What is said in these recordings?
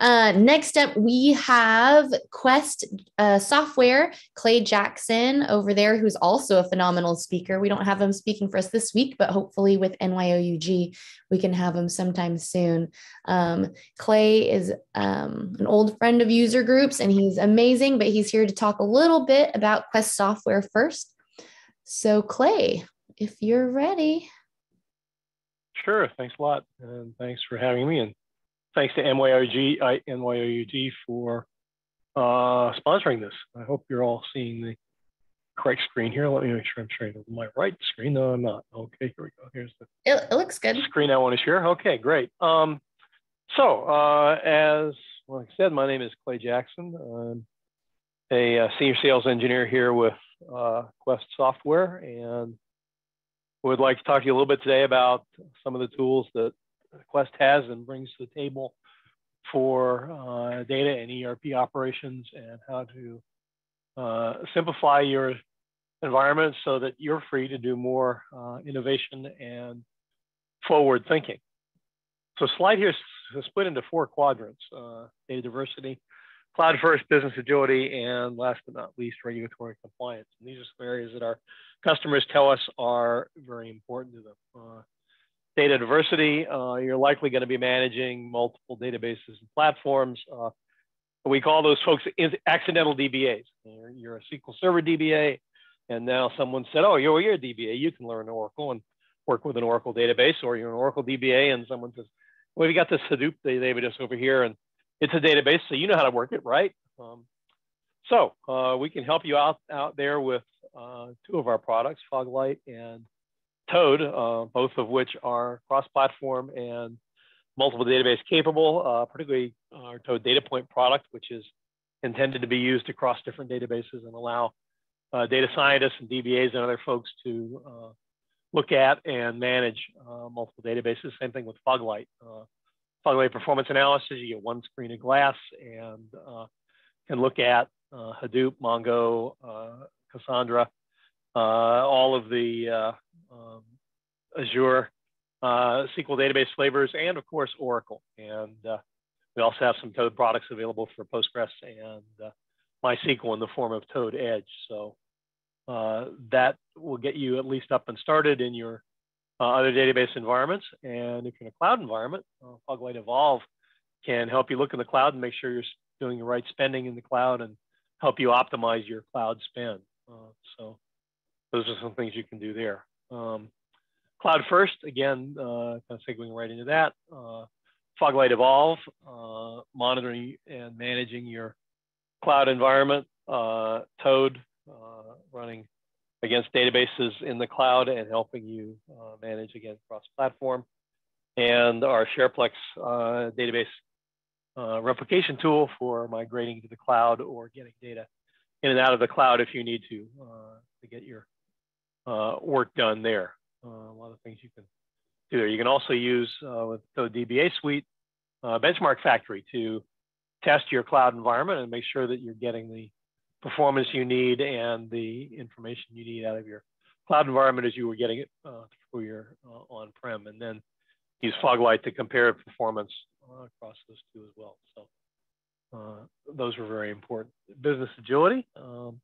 Next up, we have Quest Software, Clay Jackson over there, who's also a phenomenal speaker. We don't have him speaking for us this week, but hopefully with NYOUG, we can have him sometime soon. Clay is an old friend of user groups, and he's amazing, but he's here to talk a little bit about Quest Software first. So Clay, if you're ready. Sure, thanks a lot, and thanks for having me, and thanks to NYOUG for sponsoring this. I hope you're all seeing the correct screen here. Let me make sure I'm sharing my right screen. No, I'm not. Okay, here we go. Here's the it looks good. Screen I want to share. Okay, great. As like I said, my name is Clay Jackson. I'm a senior sales engineer here with Quest Software, and would like to talk to you a little bit today about some of the tools that Quest has and brings to the table for data and ERP operations, and how to simplify your environment so that you're free to do more innovation and forward thinking. So slide here is split into 4 quadrants: data diversity, cloud first, business agility, and last but not least, regulatory compliance. And these are some areas that our customers tell us are very important to them. Data diversity, you're likely going to be managing multiple databases and platforms. We call those folks accidental DBAs. You're a SQL Server DBA, and now someone said, oh, you're a DBA, you can learn Oracle and work with an Oracle database, or you're an Oracle DBA, and someone says, well, we got this Hadoop database over here, and it's a database, so you know how to work it, right? We can help you out there with 2 of our products, Foglight and Toad, both of which are cross-platform and multiple database capable, particularly our Toad Data Point product, which is intended to be used across different databases and allow data scientists and DBAs and other folks to look at and manage multiple databases. Same thing with Foglight. Foglight performance analysis, you get one screen of glass and can look at Hadoop, Mongo, Cassandra, all of the Azure SQL database flavors, and of course Oracle. And we also have some Toad products available for Postgres and MySQL in the form of Toad Edge. So that will get you at least up and started in your other database environments. And if you're in a cloud environment, Foglight Evolve can help you look in the cloud and make sure you're doing the right spending in the cloud and help you optimize your cloud spend. So those are some things you can do there. Cloud first, again, kind of segueing right into that. Foglight Evolve, monitoring and managing your cloud environment. Toad, running against databases in the cloud and helping you manage, again, cross-platform. And our SharePlex database replication tool for migrating to the cloud or getting data in and out of the cloud if you need to get your work done there. A lot of things you can do there. You can also use with the DBA Suite Benchmark Factory to test your cloud environment and make sure that you're getting the performance you need and the information you need out of your cloud environment as you were getting it through your on-prem, and then use Foglight to compare performance across those 2 as well. So those were very important. Business agility. You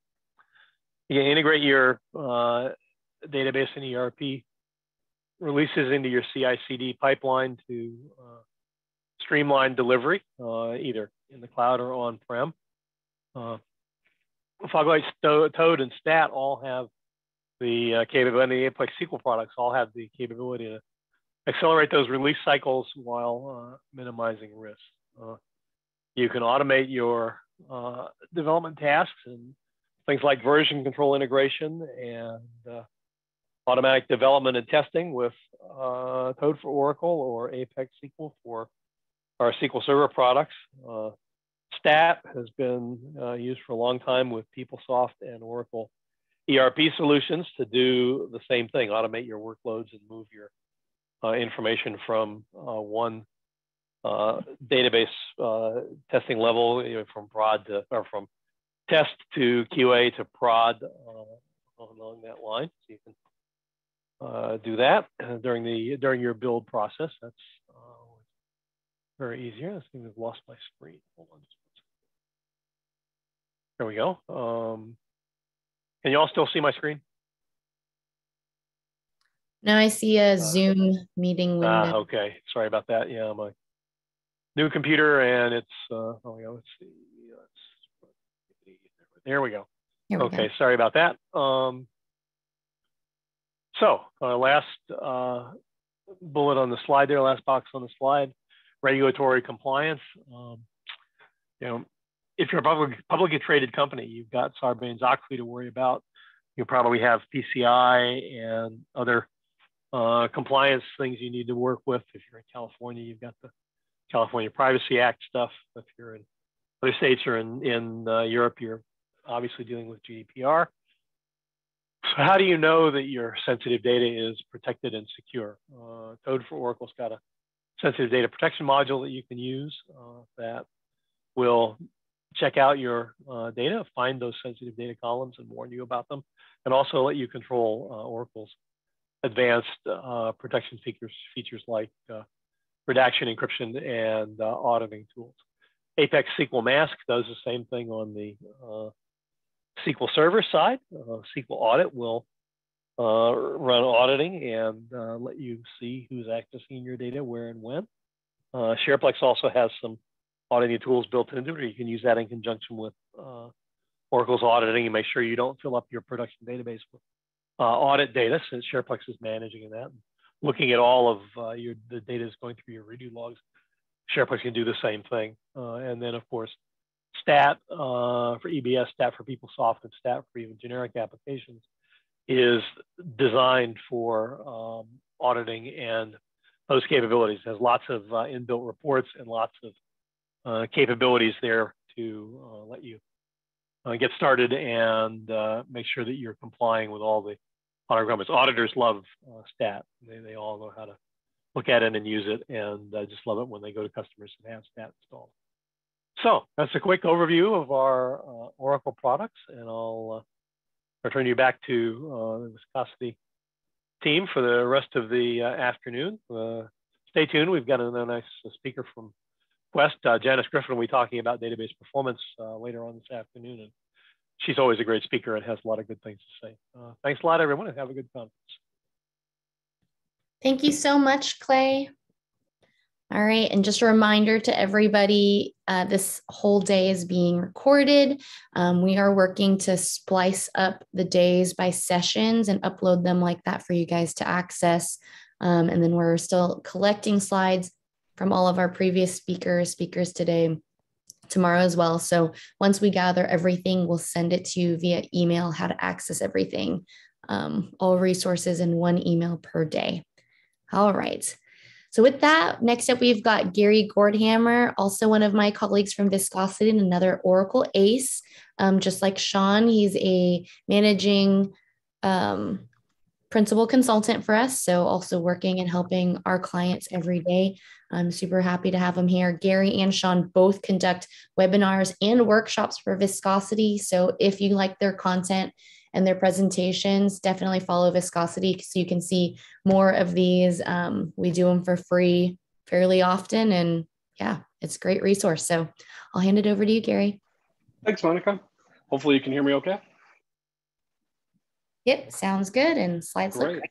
can integrate your database and ERP releases into your CI/CD pipeline to streamline delivery, either in the cloud or on-prem. Foglight, Toad, and Stat all have the capability, Apex SQL products all have the capability to accelerate those release cycles while minimizing risk. You can automate your development tasks and things like version control integration and automatic development and testing with Toad for Oracle or Apex SQL for our SQL Server products. Stat has been used for a long time with PeopleSoft and Oracle ERP solutions to do the same thing, automate your workloads and move your information from one database testing level, from prod to, or from test to QA to prod along that line. So you can do that during your build process. That's very easy here. I think I've lost my screen. Hold on. There we go. Can you all still see my screen? Now I see a Zoom meeting window. Okay, sorry about that. Yeah, my new computer, and it's oh yeah, let's see. There we go. Okay, sorry about that. So last bullet on the slide there, last box on the slide, regulatory compliance. If you're a publicly traded company, you've got Sarbanes-Oxley to worry about. You probably have PCI and other compliance things you need to work with. If you're in California, you've got the California Privacy Act stuff. If you're in other states or in Europe, you're obviously dealing with GDPR. So how do you know that your sensitive data is protected and secure? Code for Oracle's got a sensitive data protection module that you can use that will check out your data, find those sensitive data columns and warn you about them, and also let you control Oracle's advanced protection features like redaction, encryption, and auditing tools. Apex SQL Mask does the same thing on the SQL Server side. SQL Audit will run auditing and let you see who's accessing your data, where and when. SharePlex also has some auditing tools built into it. You can use that in conjunction with Oracle's auditing and make sure you don't fill up your production database with audit data, since SharePlex is managing that. Looking at all of the data is going through your redo logs. SharePlex can do the same thing. And then, of course, Stat for EBS, Stat for PeopleSoft, and Stat for even generic applications is designed for auditing and those capabilities. It has lots of inbuilt reports and lots of capabilities there to let you get started and make sure that you're complying with all the audit requirements. Auditors love Stat. They all know how to look at it and use it, and just love it when they go to customers and have Stat installed. So that's a quick overview of our Oracle products, and I'll return you back to the Viscosity team for the rest of the afternoon. Stay tuned. We've got a nice speaker from Quest. Janice Griffin will be talking about database performance later on this afternoon, and she's always a great speaker and has a lot of good things to say. Thanks a lot, everyone, and have a good conference. Thank you so much, Clay. All right, and just a reminder to everybody, this whole day is being recorded. We are working to splice up the days by sessions and upload them like that for you guys to access. And then we're still collecting slides from all of our previous speakers today, tomorrow as well. So once we gather everything, we'll send it to you via email, how to access everything, all resources in one email per day. All right. So with that, next up, we've got Gary Gordhamer, also one of my colleagues from Viscosity and another Oracle ace. Just like Sean, he's a managing principal consultant for us, so also working and helping our clients every day. I'm super happy to have him here. Gary and Sean both conduct webinars and workshops for Viscosity. So if you like their content and their presentations, definitely follow Viscosity so you can see more of these. We do them for free fairly often, and yeah, it's a great resource. So I'll hand it over to you, Gary. Thanks, Monica. Hopefully you can hear me okay. Yep, sounds good, and slides look great.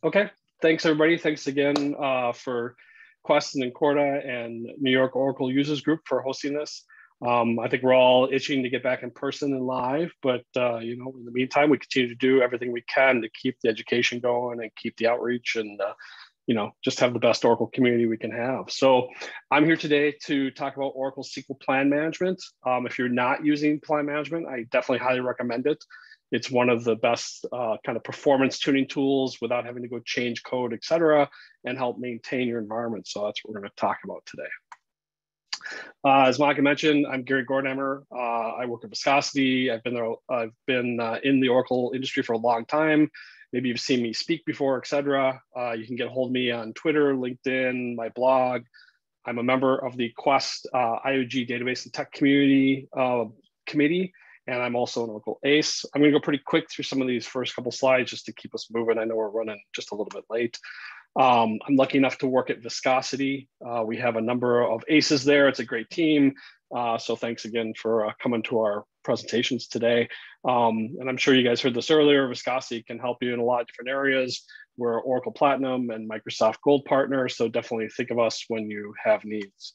Okay, thanks everybody. Thanks again for Quest and Corda and New York Oracle Users Group for hosting this. I think we're all itching to get back in person and live, but you know, in the meantime, we continue to do everything we can to keep the education going and keep the outreach and you know, just have the best Oracle community we can have. So I'm here today to talk about Oracle SQL Plan Management. If you're not using Plan Management, I definitely highly recommend it. It's one of the best kind of performance tuning tools without having to go change code, et cetera, and help maintain your environment. So that's what we're going to talk about today. As Monica mentioned, I'm Gary Gordhamer. I work at Viscosity. I've been in the Oracle industry for a long time. Maybe you've seen me speak before, et cetera. You can get a hold of me on Twitter, LinkedIn, my blog. I'm a member of the Quest NYOUG Database and Tech Community Committee, and I'm also an Oracle ace. I'm going to go pretty quick through some of these first couple slides just to keep us moving. I know we're running just a little bit late. I'm lucky enough to work at Viscosity. We have a number of aces there. It's a great team. So thanks again for coming to our presentations today. And I'm sure you guys heard this earlier, Viscosity can help you in a lot of different areas. We're Oracle Platinum and Microsoft Gold partner, so definitely think of us when you have needs.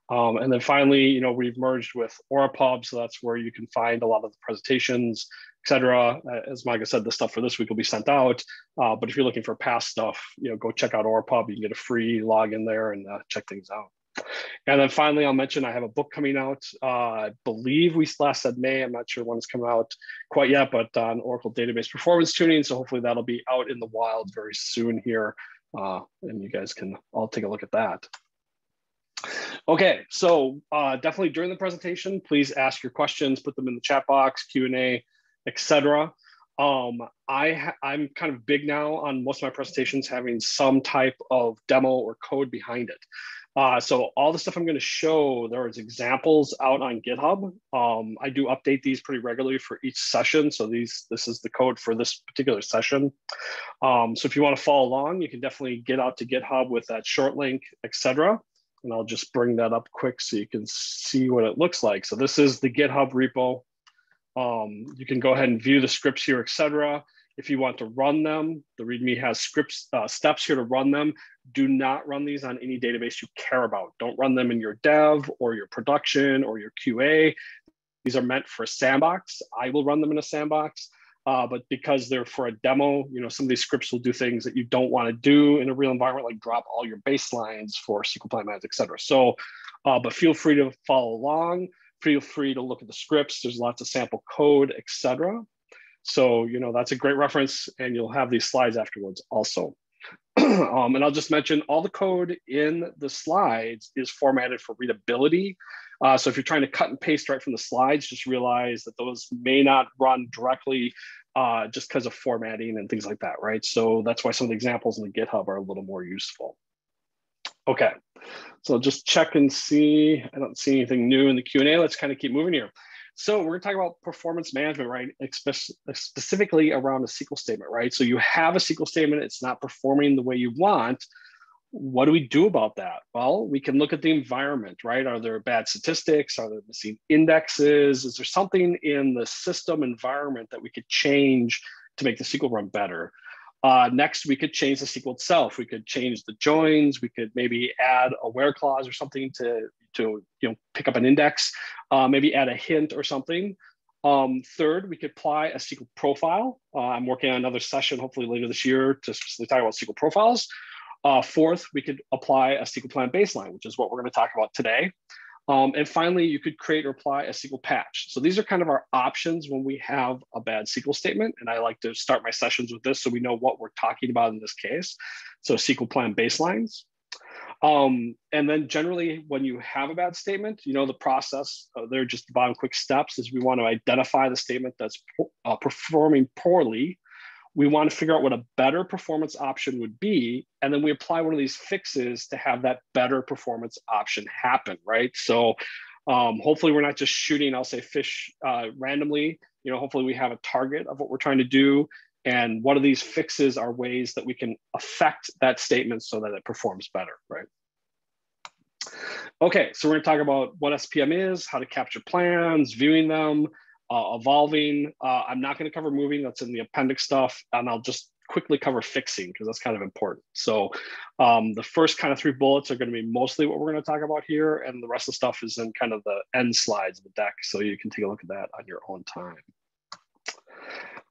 And then finally, we've merged with AuraPub, so that's where you can find a lot of the presentations, et cetera. As Micah said, the stuff for this week will be sent out. But if you're looking for past stuff, go check out AuraPub. You can get a free login there and check things out. And then finally, I'll mention I have a book coming out. I believe we last said May. I'm not sure when it's coming out quite yet, but on Oracle Database Performance Tuning. So hopefully that'll be out in the wild very soon here. And you guys can all take a look at that. Okay, so definitely during the presentation, please ask your questions, put them in the chat box, Q&A, etc. I'm kind of big now on most of my presentations having some type of demo or code behind it. So all the stuff I'm going to show, there's examples out on GitHub. I do update these pretty regularly for each session. So this is the code for this particular session. So if you want to follow along, you can definitely get out to GitHub with that short link, etc. And I'll just bring that up quick so you can see what it looks like. So this is the GitHub repo. You can go ahead and view the scripts here, etc. If you want to run them, the README has scripts, steps here to run them. Do not run these on any database you care about. Don't run them in your dev or your production or your QA. These are meant for a sandbox. I will run them in a sandbox, but because they're for a demo, some of these scripts will do things that you don't want to do in a real environment, like drop all your baselines for SQL Plan Management, et cetera. So, but feel free to follow along. Feel free to look at the scripts. There's lots of sample code, et cetera. So, that's a great reference, and you'll have these slides afterwards also. And I'll just mention all the code in the slides is formatted for readability. So if you're trying to cut and paste right from the slides, just realize that those may not run directly just because of formatting and things like that, right? So that's why some of the examples in the GitHub are a little more useful. Okay, so just check and see. I don't see anything new in the Q&A. Let's kind of keep moving here. So we're going to talk about performance management, right? Specifically around a SQL statement, right? So you have a SQL statement, it's not performing the way you want. What do we do about that? Well, we can look at the environment, right? Are there bad statistics? Are there missing indexes? Is there something in the system environment that we could change to make the SQL run better? Next, we could change the SQL itself. We could change the joins. We could maybe add a where clause or something to pick up an index, maybe add a hint or something. Third, we could apply a SQL profile. I'm working on another session, hopefully later this year, to specifically talk about SQL profiles. Fourth, we could apply a SQL Plan Baseline, which is what we're going to talk about today. And finally, you could create or apply a SQL patch. So these are kind of our options when we have a bad SQL statement. And I like to start my sessions with this so we know what we're talking about in this case. So SQL Plan Baselines. And then generally, when you have a bad statement, the process, they're just the bottom quick steps is we want to identify the statement that's performing poorly. We want to figure out what a better performance option would be. And then we apply one of these fixes to have that better performance option happen, right? So hopefully we're not just shooting, I'll say fish randomly. Hopefully we have a target of what we're trying to do. And one of these fixes are ways that we can affect that statement so that it performs better, right? Okay, so we're going to talk about what SPM is, how to capture plans, viewing them, evolving. I'm not going to cover moving, that's in the appendix stuff, and I'll just quickly cover fixing because that's kind of important. So the first kind of 3 bullets are going to be mostly what we're going to talk about here, and the rest of the stuff is in kind of the end slides of the deck, so you can take a look at that on your own time.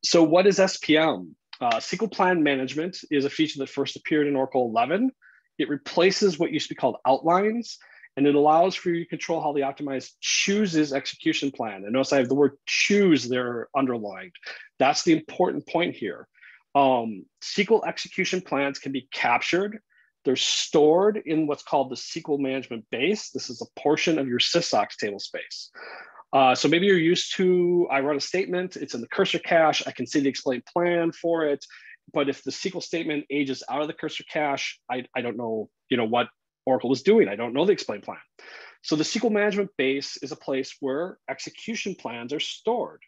So what is SPM? SQL Plan Management is a feature that first appeared in Oracle 11. It replaces what used to be called outlines, and it allows for you to control how the optimized chooses execution plan. And notice I have the word choose there underlined. That's the important point here. SQL execution plans can be captured. They're stored in what's called the SQL management base. This is a portion of your sysocs table space. So maybe you're used to, I run a statement, it's in the cursor cache, I can see the explain plan for it. But if the SQL statement ages out of the cursor cache, I don't know, what Oracle is doing. I don't know the explain plan. So the SQL management base is a place where execution plans are stored.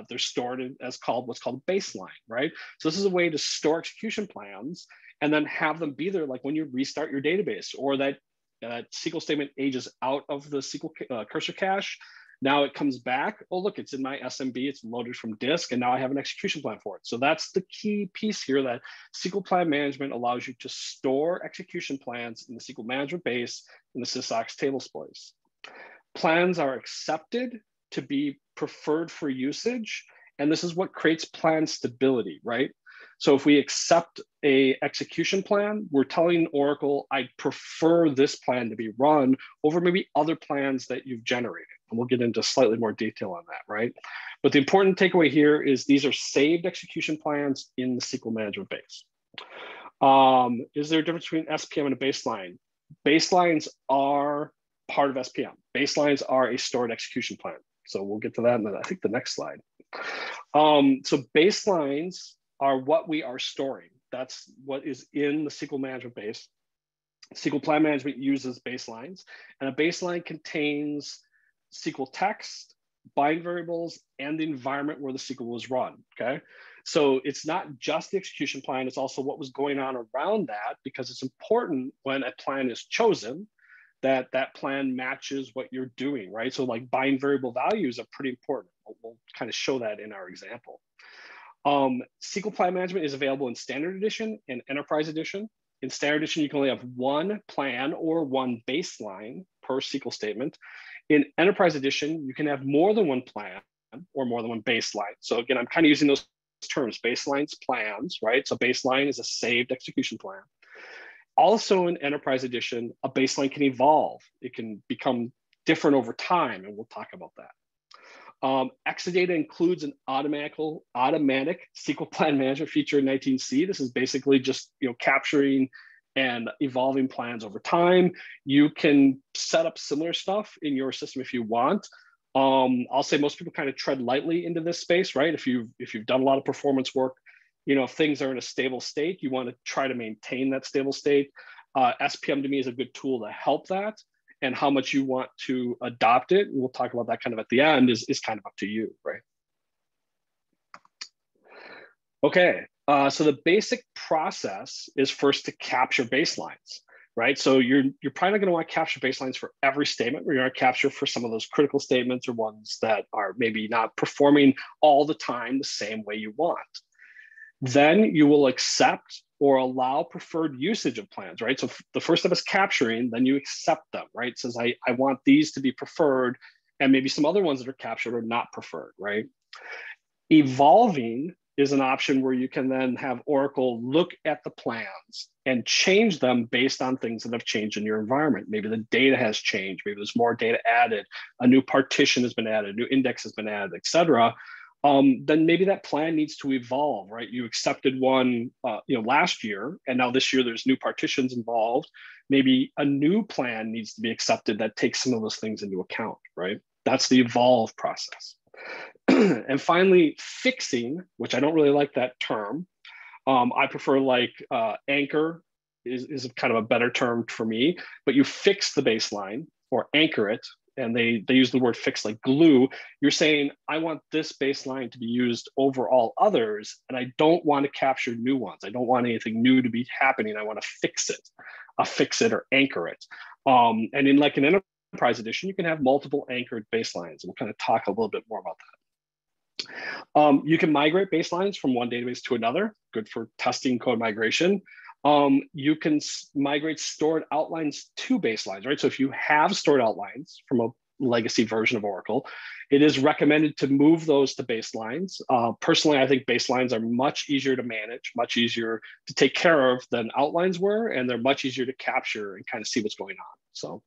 They're stored as what's called a baseline, right? So this is a way to store execution plans. and then have them be there like when you restart your database, or that SQL statement ages out of the SQL cursor cache. Now it comes back. Oh, look, it's in my SMB. It's loaded from disk, and now I have an execution plan for it. So that's the key piece here, that SQL Plan Management allows you to store execution plans in the SQL Management base in the sysocs tables place. Plans are accepted to be preferred for usage, and this is what creates plan stability, right? So if we accept a execution plan, we're telling Oracle, I prefer this plan to be run over maybe other plans that you've generated. And we'll get into slightly more detail on that, right? But the important takeaway here is these are saved execution plans in the SQL Management base. Is there a difference between SPM and a baseline? Baselines are part of SPM. Baselines are a stored execution plan. So we'll get to that in, I think, the next slide. So baselines are what we are storing. That's what is in the SQL Management base. SQL Plan Management uses baselines, and a baseline contains SQL text, bind variables, and the environment where the SQL was run, okay? So it's not just the execution plan, it's also what was going on around that, because it's important when a plan is chosen that that plan matches what you're doing, right? So like bind variable values are pretty important. We'll kind of show that in our example. SQL Plan Management is available in Standard Edition and Enterprise Edition. In Standard Edition, you can only have one plan or one baseline per SQL statement. In Enterprise Edition, you can have more than one plan or more than one baseline. So again, I'm kind of using those terms, baselines, plans, right? So baseline is a saved execution plan. Also in Enterprise Edition, a baseline can evolve. It can become different over time, and we'll talk about that. Exadata includes an automatic SQL Plan Management feature in 19C. This is basically just capturing and evolving plans over time. You can set up similar stuff in your system if you want. I'll say most people kind of tread lightly into this space, right? If you've done a lot of performance work, if things are in a stable state, you want to try to maintain that stable state. SPM to me is a good tool to help that. And how much you want to adopt it, and we'll talk about that kind of at the end, is kind of up to you, right? Okay, so the basic process is first to capture baselines, right? So you're probably not going to want to capture baselines for every statement. We're going to capture for some of those critical statements or ones that are maybe not performing all the time the same way you want. Then you will accept or allow preferred usage of plans, right? So the first step is capturing, then you accept them, right? It says, I want these to be preferred, and maybe some other ones that are captured are not preferred, right? Evolving is an option where you can then have Oracle look at the plans and change them based on things that have changed in your environment. Maybe the data has changed, maybe there's more data added, a new partition has been added, a new index has been added, et cetera. Then maybe that plan needs to evolve, right? You accepted one last year, and now this year there's new partitions involved. Maybe a new plan needs to be accepted that takes some of those things into account, right? That's the evolve process. And finally, fixing, which I don't really like that term. I prefer anchor is kind of a better term for me, but you fix the baseline or anchor it. And they use the word fix like glue. You're saying, I want this baseline to be used over all others, and I don't want to capture new ones. I don't want anything new to be happening. I want to fix it or anchor it. And in like an Enterprise Edition, you can have multiple anchored baselines. And we'll kind of talk a little bit more about that. You can migrate baselines from one database to another, good for testing code migration. You can migrate stored outlines to baselines, right? So if you have stored outlines from a legacy version of Oracle, it is recommended to move those to baselines. Personally, I think baselines are much easier to manage, much easier to take care of than outlines were, and they're much easier to capture and kind of see what's going on. So,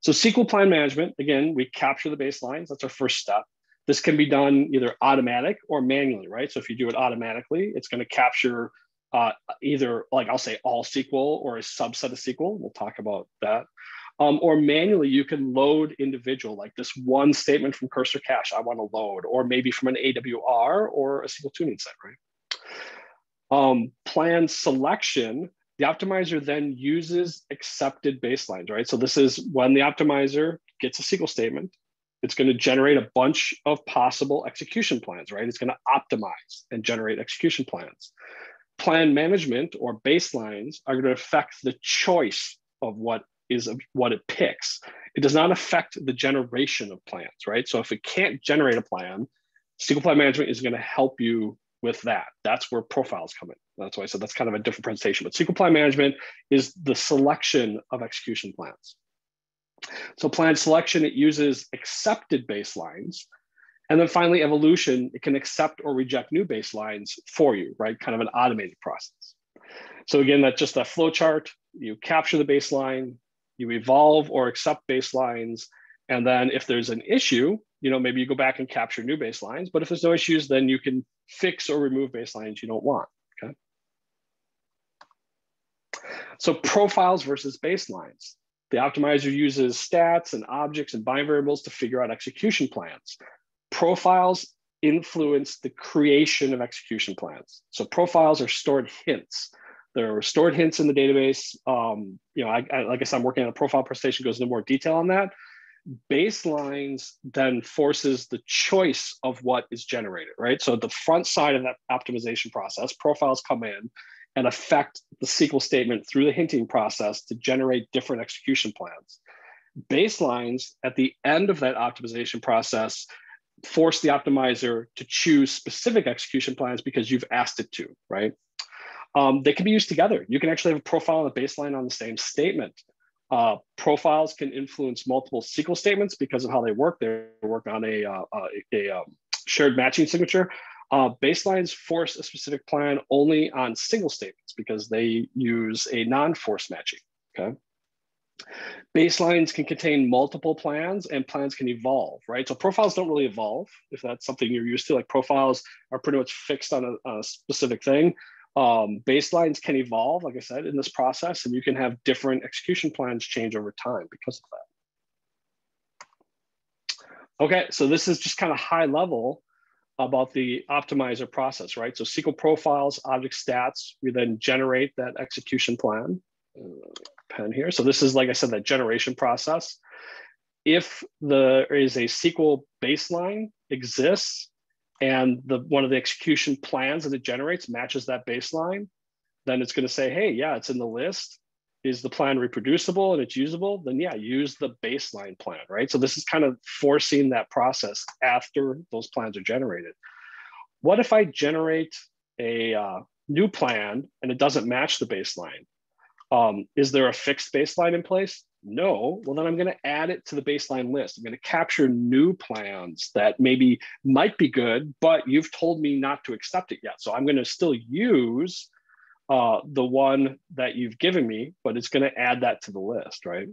so SQL Plan Management, again, we capture the baselines. That's our first step. This can be done either automatic or manually, right? So if you do it automatically, it's going to capture either, like I'll say, all SQL or a subset of SQL. We'll talk about that. Or manually, you can load individual, like this one statement from cursor cache I want to load, or maybe from an AWR or a SQL tuning set, right? Plan selection, the optimizer then uses accepted baselines, right? So this is when the optimizer gets a SQL statement, It's going to generate a bunch of possible execution plans, right? It's going to optimize and generate execution plans. Plan management or baselines are going to affect the choice of what it picks. It does not affect the generation of plans, right? So if it can't generate a plan, SQL Plan Management is going to help you with that. That's where profiles come in. That's why I said that's kind of a different presentation. But SQL Plan Management is the selection of execution plans. So plan selection, it uses accepted baselines. And then finally, evolution, it can accept or reject new baselines for you, right? Kind of an automated process. So again, that's just that flow chart. You capture the baseline, you evolve or accept baselines. And then if there's an issue, maybe you go back and capture new baselines. But if there's no issues, then you can fix or remove baselines you don't want, okay? So profiles versus baselines. The optimizer uses stats and objects and bind variables to figure out execution plans. Profiles influence the creation of execution plans. So profiles are stored hints. There are stored hints in the database. Like I said, I'm working on a profile presentation, goes into more detail on that. Baselines then forces the choice of what is generated, right? So the front side of that optimization process, profiles come in and affect the SQL statement through the hinting process to generate different execution plans. Baselines at the end of that optimization process force the optimizer to choose specific execution plans because you've asked it to, right? They can be used together. You can actually have a profile and a baseline on the same statement. Profiles can influence multiple SQL statements because of how they work. They work on a shared matching signature. Baselines force a specific plan only on single statements because they use a non-force matching, okay? Baselines can contain multiple plans and plans can evolve, right? So profiles don't really evolve if that's something you're used to. Like profiles are pretty much fixed on a specific thing. Baselines can evolve, like I said, in this process, and you can have different execution plans change over time because of that. Okay, so this is just kind of high level about the optimizer process, right? So SQL profiles, object stats, we then generate that execution plan. Pen here. So this is, like I said, that generation process. If there is a SQL baseline exists and one of the execution plans that it generates matches that baseline, then it's going to say, hey, yeah, it's in the list. Is the plan reproducible and it's usable? Then yeah, use the baseline plan, right? So this is kind of forcing that process after those plans are generated. What if I generate a new plan and it doesn't match the baseline? Is there a fixed baseline in place? No. Well, then I'm going to add it to the baseline list. I'm going to capture new plans that maybe might be good, but you've told me not to accept it yet. So I'm going to still use the one that you've given me, but it's going to add that to the list, right?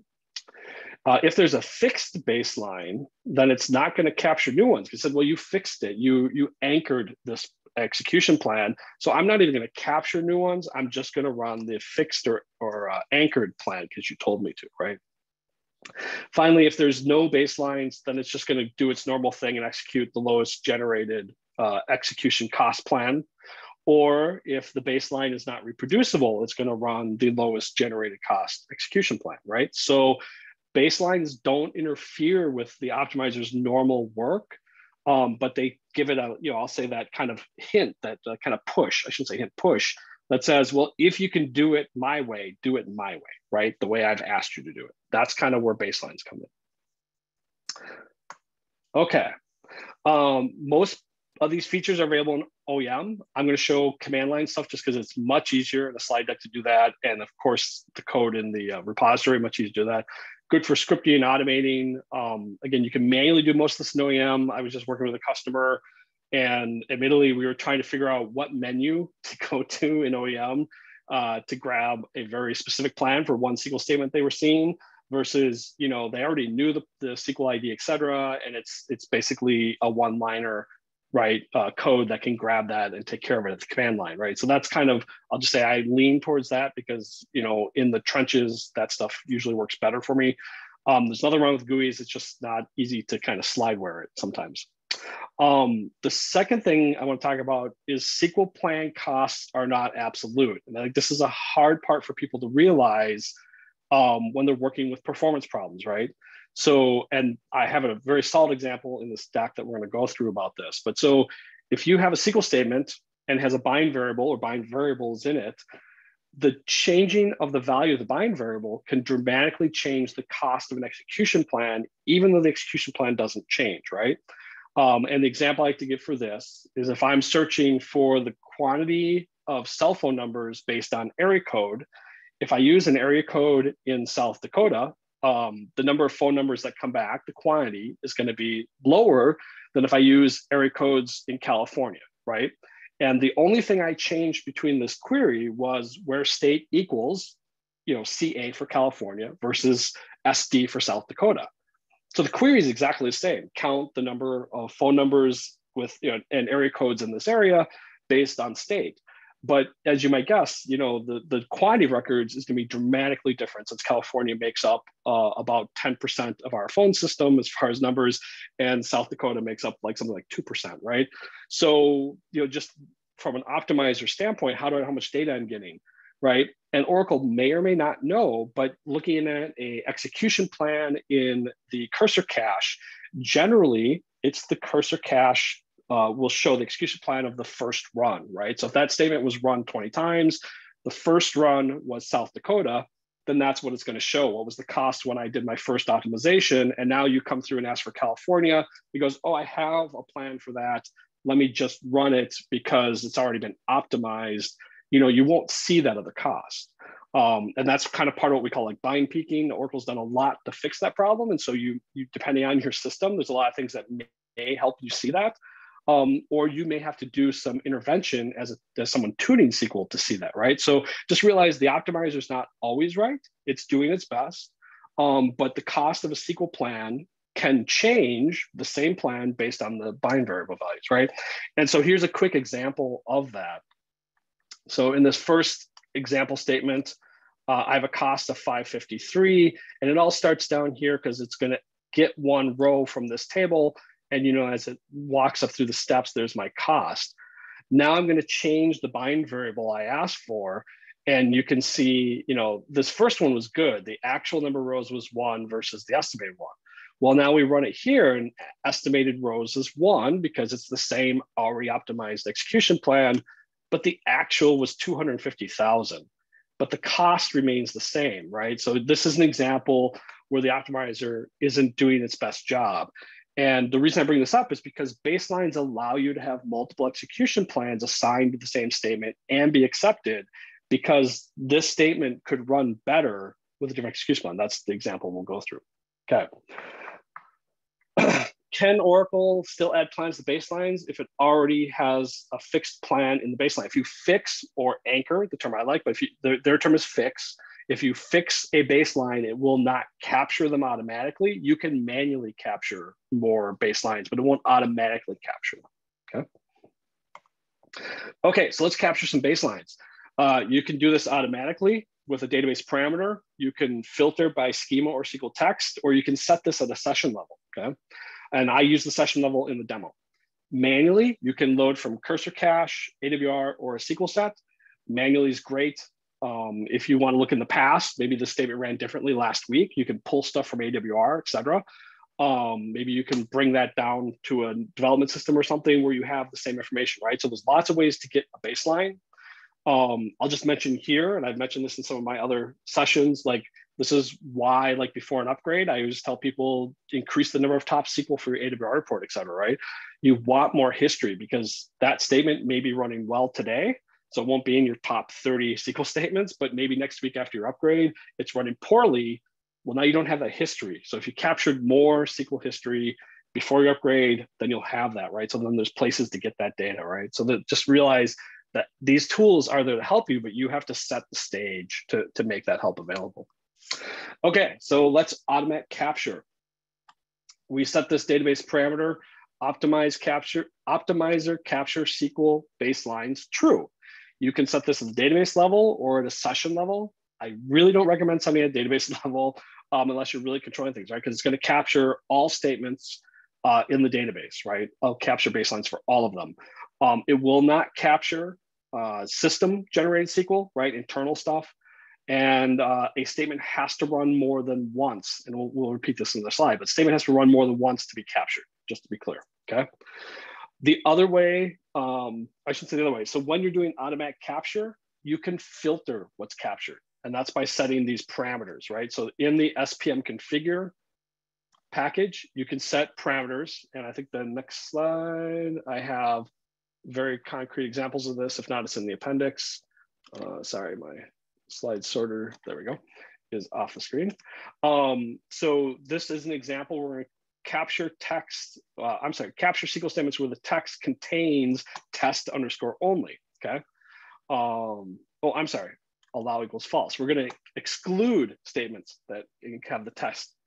If there's a fixed baseline, then it's not going to capture new ones. It said, well, you fixed it. You anchored this execution plan. So I'm not even going to capture new ones. I'm just going to run the fixed or anchored plan because you told me to, right? Finally, if there's no baselines, then it's just going to do its normal thing and execute the lowest generated execution cost plan. Or if the baseline is not reproducible, it's going to run the lowest generated cost execution plan, right? So baselines don't interfere with the optimizer's normal work, but they give it a, I'll say that kind of hint, that kind of push, I shouldn't say hint, push, that says, well, if you can do it my way, do it my way, right? The way I've asked you to do it. That's kind of where baselines come in. Okay. Most of these features are available in OEM. I'm going to show command line stuff just because it's much easier in a slide deck to do that. And of course, the code in the repository, much easier to do that. Good for scripting and automating. Again, you can manually do most of this in OEM. I was just working with a customer, and admittedly, we were trying to figure out what menu to go to in OEM to grab a very specific plan for one SQL statement they were seeing versus, they already knew the SQL ID, et cetera. And it's basically a one-liner, right, code that can grab that and take care of it at the command line, right? So that's kind of, I'll just say I lean towards that because, in the trenches, that stuff usually works better for me. There's nothing wrong with GUIs. It's just not easy to kind of slideware it sometimes. The second thing I want to talk about is SQL plan costs are not absolute. And I think this is a hard part for people to realize when they're working with performance problems, right? So, and I have a very solid example in this deck that we're going to go through about this. But so if you have a SQL statement and has a bind variable or bind variables in it, the changing of the value of the bind variable can dramatically change the cost of an execution plan, even though the execution plan doesn't change, right? And the example I like to give for this is if I'm searching for the quantity of cell phone numbers based on area code, if I use an area code in South Dakota, the number of phone numbers that come back, the quantity is going to be lower than if I use area codes in California, right? And the only thing I changed between this query was where state equals, CA for California versus SD for South Dakota. So the query is exactly the same. Count the number of phone numbers with and area codes in this area based on state. But as you might guess, the quantity of records is going to be dramatically different since California makes up about 10% of our phone system as far as numbers, and South Dakota makes up like something like 2%, right? So, just from an optimizer standpoint, how much data I'm getting, right? And Oracle may or may not know, but looking at a execution plan in the cursor cache, generally it's the cursor cache will show the execution plan of the first run, right? So if that statement was run 20 times, the first run was South Dakota, then that's what it's going to show. What was the cost when I did my first optimization? And now you come through and ask for California. It goes, oh, I have a plan for that. Let me just run it because it's already been optimized. You won't see that other cost. And that's kind of part of what we call like bind peaking. Oracle's done a lot to fix that problem. And so you depending on your system, there's a lot of things that may help you see that. Or you may have to do some intervention as someone tuning SQL to see that, right? So just realize the optimizer is not always right. It's doing its best, but the cost of a SQL plan can change the same plan based on the bind variable values, right? And so here's a quick example of that. So in this first example statement, I have a cost of 553, and it all starts down here because it's going to get one row from this table. And as it walks up through the steps, there's my cost. Now I'm going to change the bind variable I asked for. And you can see, this first one was good. The actual number of rows was 1 versus the estimated 1. Well, now we run it here and estimated rows is 1 because it's the same already optimized execution plan, but the actual was 250,000. But the cost remains the same, right? So this is an example where the optimizer isn't doing its best job. And the reason I bring this up is because baselines allow you to have multiple execution plans assigned to the same statement and be accepted, because this statement could run better with a different execution plan. That's the example we'll go through. Okay. Can Oracle still add plans to baselines if it already has a fixed plan in the baseline? If you fix or anchor, the term I like, but if their term is fix, if you fix a baseline, it will not capture them automatically. You can manually capture more baselines, but it won't automatically capture them, okay? Okay, so let's capture some baselines. You can do this automatically with a database parameter. You can filter by schema or SQL text, or you can set this at a session level, okay? And I use the session level in the demo. Manually, you can load from cursor cache, AWR, or a SQL set. Manually is great. If you want to look in the past, maybe the statement ran differently last week, you can pull stuff from AWR, et cetera. Maybe you can bring that down to a development system or something where you have the same information, right? So there's lots of ways to get a baseline. I'll just mention here, and I've mentioned this in some of my other sessions, like this is why, like before an upgrade, I always tell people increase the number of top SQL for your AWR report, et cetera, right? You want more history because that statement may be running well today, so it won't be in your top 30 SQL statements, but maybe next week after your upgrade, it's running poorly. Well, now you don't have that history. So if you captured more SQL history before you upgrade, then you'll have that, right? So then there's places to get that data, right? So just realize that these tools are there to help you, but you have to set the stage to make that help available. Okay, so let's automate capture. We set this database parameter, optimizer capture SQL baselines true. You can set this at the database level or at a session level. I really don't recommend setting at database level unless you're really controlling things, right? Because it's going to capture all statements in the database, right? I'll capture baselines for all of them. It will not capture system generated SQL, right? Internal stuff. And a statement has to run more than once. And we'll repeat this in the slide, but statement has to run more than once to be captured, just to be clear, okay? The other way, I should say the other way. So when you're doing automatic capture, you can filter what's captured. And that's by setting these parameters, right? So in the SPM configure package, you can set parameters. And I think the next slide, I have very concrete examples of this. If not, it's in the appendix. Sorry, my slide sorter, there we go, is off the screen. So this is an example where we're going to capture text, capture SQL statements where the text contains test underscore only, okay? Allow equals false. We're going to exclude statements that have the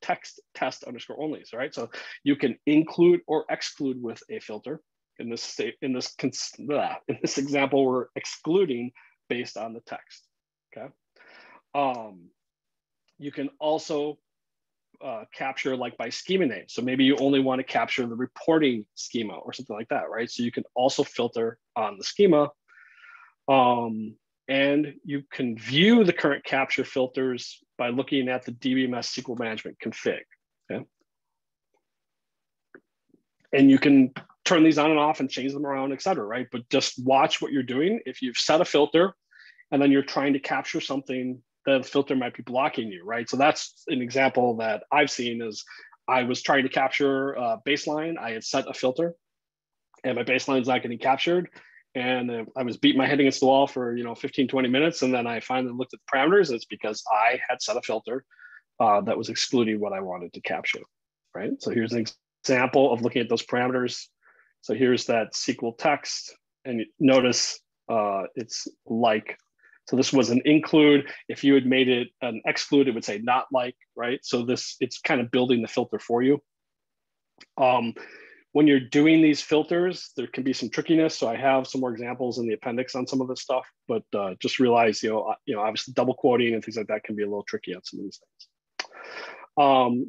text test underscore only, right? So you can include or exclude with a filter. In this example, we're excluding based on the text, okay? You can also capture like by schema name. So maybe you only want to capture the reporting schema or something like that, right? So you can also filter on the schema. And you can view the current capture filters by looking at the DBMS SQL Management config, okay? And you can turn these on and off and change them around, et cetera, right? But just watch what you're doing. If you've set a filter and then you're trying to capture something, the filter might be blocking you, right? So that's an example that I've seen is I was trying to capture a baseline. I had set a filter and my baseline is not getting captured. And I was beating my head against the wall for 15, 20 minutes. And then I finally looked at the parameters. And it's because I had set a filter that was excluding what I wanted to capture, right? So here's an example of looking at those parameters. So here's that SQL text. And notice it's like, so this was an include. If you had made it an exclude, it would say not like, right? So it's kind of building the filter for you. When you're doing these filters, there can be some trickiness. So I have some more examples in the appendix on some of this stuff, but just realize, obviously double quoting and things like that can be a little tricky on some of these things.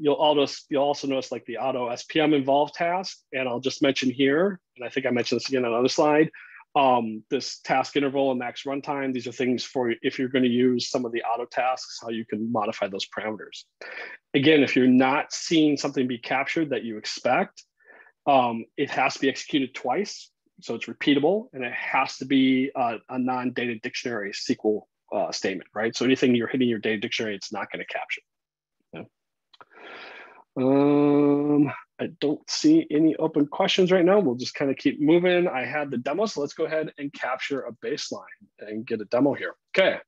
You'll also notice like the auto SPM involved task, and I'll just mention here, and I think I mentioned this again on another slide, this task interval and max runtime. These are things for if you're going to use some of the auto tasks, how you can modify those parameters. Again, if you're not seeing something be captured that you expect, it has to be executed twice, so it's repeatable, and it has to be a non-data dictionary SQL statement, right? So anything you're hitting your data dictionary, it's not going to capture. Yeah. I don't see any open questions right now. We'll just kind of keep moving. I had the demo, so let's go ahead and capture a baseline and get a demo here. Okay,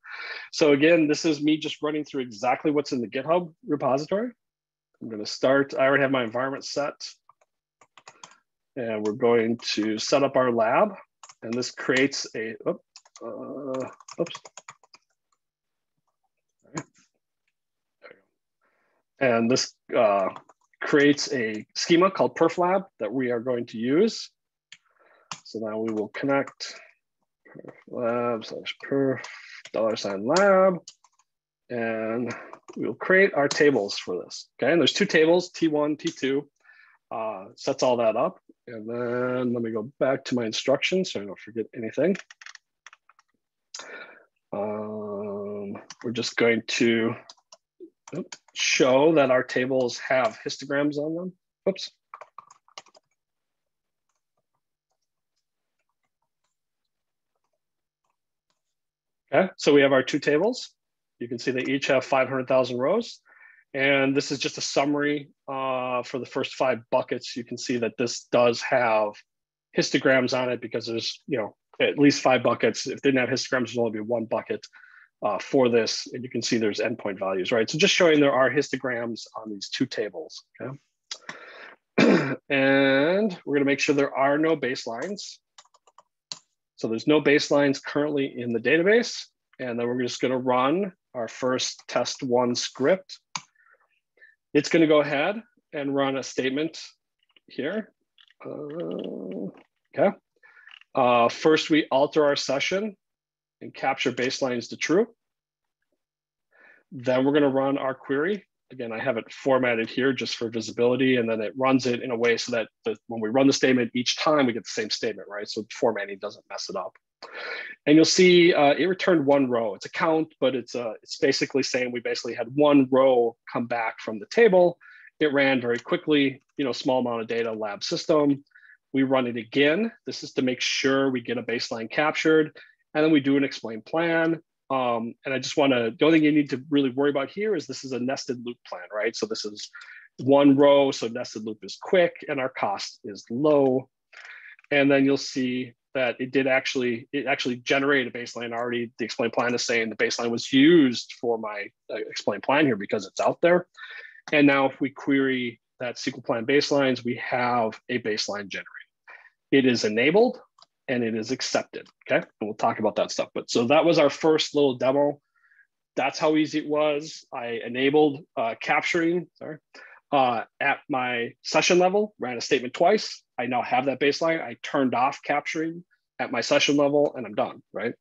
so again, this is me just running through exactly what's in the GitHub repository. I'm going to start. I already have my environment set. And we're going to set up our lab. And this creates a, And this creates a schema called perflab that we are going to use. So now we will connect perflab/perf $lab, and we'll create our tables for this. Okay, and there's two tables, T1, T2. Sets all that up. And then let me go back to my instructions so I don't forget anything. We're just going to show that our tables have histograms on them. Oops. Okay, so we have our two tables. You can see they each have 500,000 rows. And this is just a summary for the first 5 buckets. You can see that this does have histograms on it because there's at least 5 buckets. If they didn't have histograms, there's only be 1 bucket for this. And you can see there's endpoint values, right? So just showing there are histograms on these 2 tables, okay? And we're gonna make sure there are no baselines. So there's no baselines currently in the database. And then we're just gonna run our first test 1 script. It's going to go ahead and run a statement here. Okay. First, we alter our session and capture baselines to true. Then we're going to run our query. Again, I have it formatted here just for visibility, and then it runs it in a way so that when we run the statement each time, we get the same statement, right? So formatting doesn't mess it up. And you'll see it returned one row. It's a count, but it's basically saying we basically had one row come back from the table. It ran very quickly, small amount of data, lab system. We run it again. This is to make sure we get a baseline captured. And then we do an explain plan. And I just want to, the only thing you need to really worry about here is this is a nested loop plan, right? So this is one row, so nested loop is quick and our cost is low. And then you'll see that it actually generated a baseline already. The explain plan is saying the baseline was used for my explain plan here because it's out there. And now if we query that SQL Plan Baselines, we have a baseline generated. It is enabled and it is accepted, okay? And we'll talk about that stuff. But so that was our first little demo. That's how easy it was. I enabled capturing, at my session level, ran a statement twice. I now have that baseline. I turned off capturing at my session level and I'm done, right?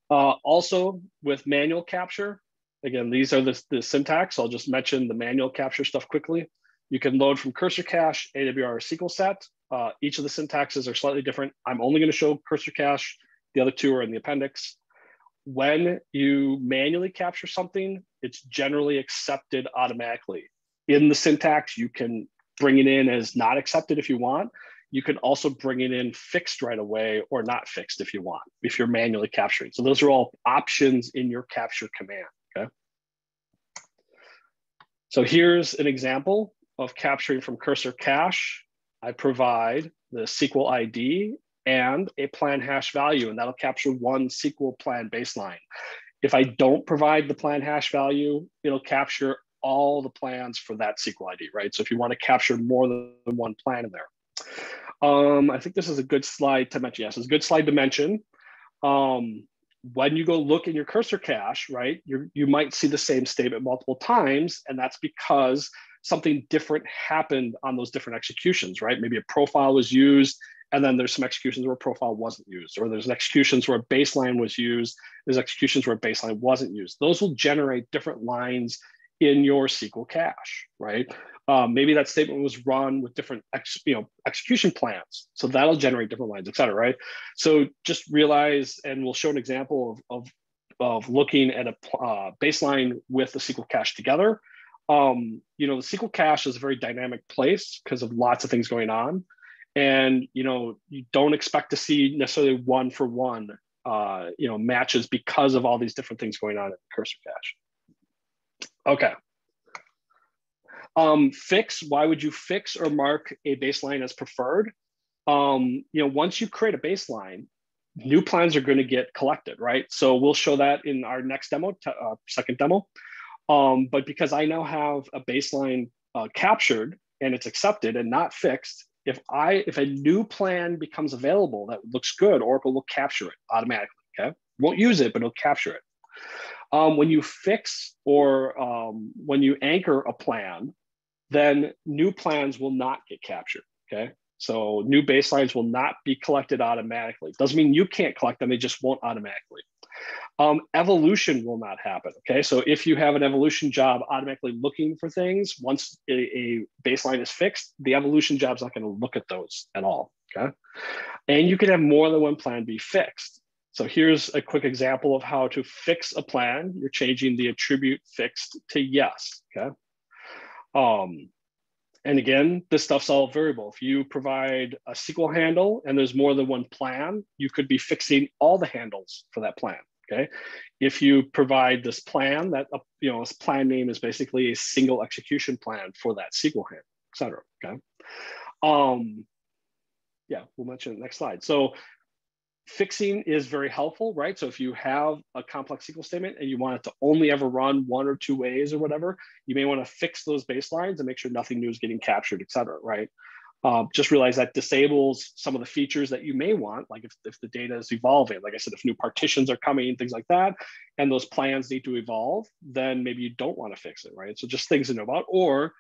Also with manual capture, again, these are the syntax. I'll just mention the manual capture stuff quickly. You can load from cursor cache, AWR, or SQL set. Each of the syntaxes are slightly different. I'm only going to show cursor cache. The other two are in the appendix. When you manually capture something, it's generally accepted automatically. In the syntax, you can bring it in as not accepted if you want. You can also bring it in fixed right away or not fixed if you want, if you're manually capturing. So those are all options in your capture command, okay? So here's an example of capturing from cursor cache. I provide the SQL ID and a plan hash value, and that'll capture one SQL plan baseline. If I don't provide the plan hash value, it'll capture all the plans for that SQL ID, right? So if you want to capture more than one plan in there. I think this is a good slide to mention. Yes, it's a good slide to mention. When you go look in your cursor cache, right, you might see the same statement multiple times, and that's because something different happened on those different executions, right? Maybe a profile was used, and then there's some executions where a profile wasn't used, or there's executions where a baseline was used, there's executions where a baseline wasn't used. Those will generate different lines in your SQL cache, right? Maybe that statement was run with different execution plans. So that'll generate different lines, et cetera, right? So just realize, and we'll show an example of looking at a baseline with the SQL cache together. The SQL cache is a very dynamic place because of lots of things going on. And, you don't expect to see necessarily one for one, matches because of all these different things going on in the cursor cache. Okay. Fix, why would you fix or mark a baseline as preferred? Once you create a baseline, new plans are going to get collected, right? So we'll show that in our next demo, second demo. But because I now have a baseline captured and it's accepted and not fixed, if a new plan becomes available that looks good, Oracle will capture it automatically, okay? Won't use it, but it'll capture it. When you fix or when you anchor a plan, then new plans will not get captured, okay? So new baselines will not be collected automatically. Doesn't mean you can't collect them, they just won't automatically. Evolution will not happen, okay? So if you have an evolution job automatically looking for things, once a baseline is fixed, the evolution job's not gonna look at those at all, okay? And you can have more than one plan be fixed. So here's a quick example of how to fix a plan. You're changing the attribute fixed to yes, okay? And again, this stuff's all variable. If you provide a SQL handle and there's more than one plan, you could be fixing all the handles for that plan, okay? If you provide this plan, that this plan name is basically a single execution plan for that SQL handle, et cetera, okay? Yeah, we'll mention it next slide. So fixing is very helpful, right? So if you have a complex SQL statement and you want it to only ever run one or two ways or whatever, you may want to fix those baselines and make sure nothing new is getting captured, et cetera, right? Just realize that disables some of the features that you may want, like if the data is evolving, like I said, if new partitions are coming, things like that, and those plans need to evolve, then maybe you don't want to fix it, right? So just things to know about, or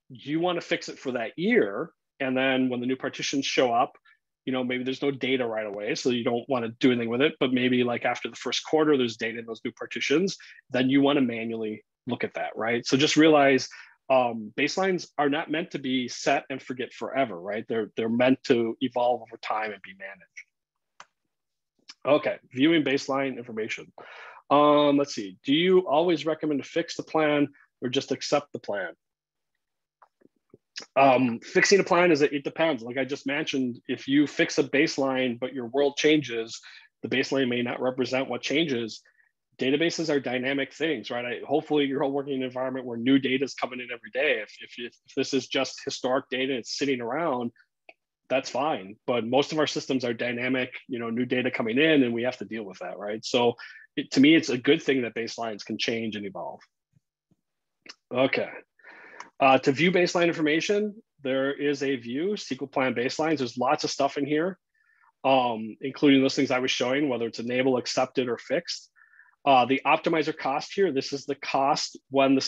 you want to fix it for that year, and then when the new partitions show up, maybe there's no data right away, so you don't want to do anything with it, but maybe like after the first quarter, there's data in those new partitions, then you want to manually look at that, right? So just realize baselines are not meant to be set and forget forever, right? They're meant to evolve over time and be managed. Okay, viewing baseline information. Let's see. Do you always recommend to fix the plan or just accept the plan? Fixing a plan it depends. Like I just mentioned, if you fix a baseline, but your world changes, the baseline may not represent what changes. Databases are dynamic things, right? Hopefully you're all working in an environment where new data is coming in every day. If this is just historic data, it's sitting around, that's fine. But most of our systems are dynamic, new data coming in, and we have to deal with that, right? So to me, it's a good thing that baselines can change and evolve. Okay. To view baseline information, there is a view, SQL Plan Baselines. There's lots of stuff in here, including those things I was showing, whether it's enable, accepted, or fixed. The optimizer cost here, this is the cost when the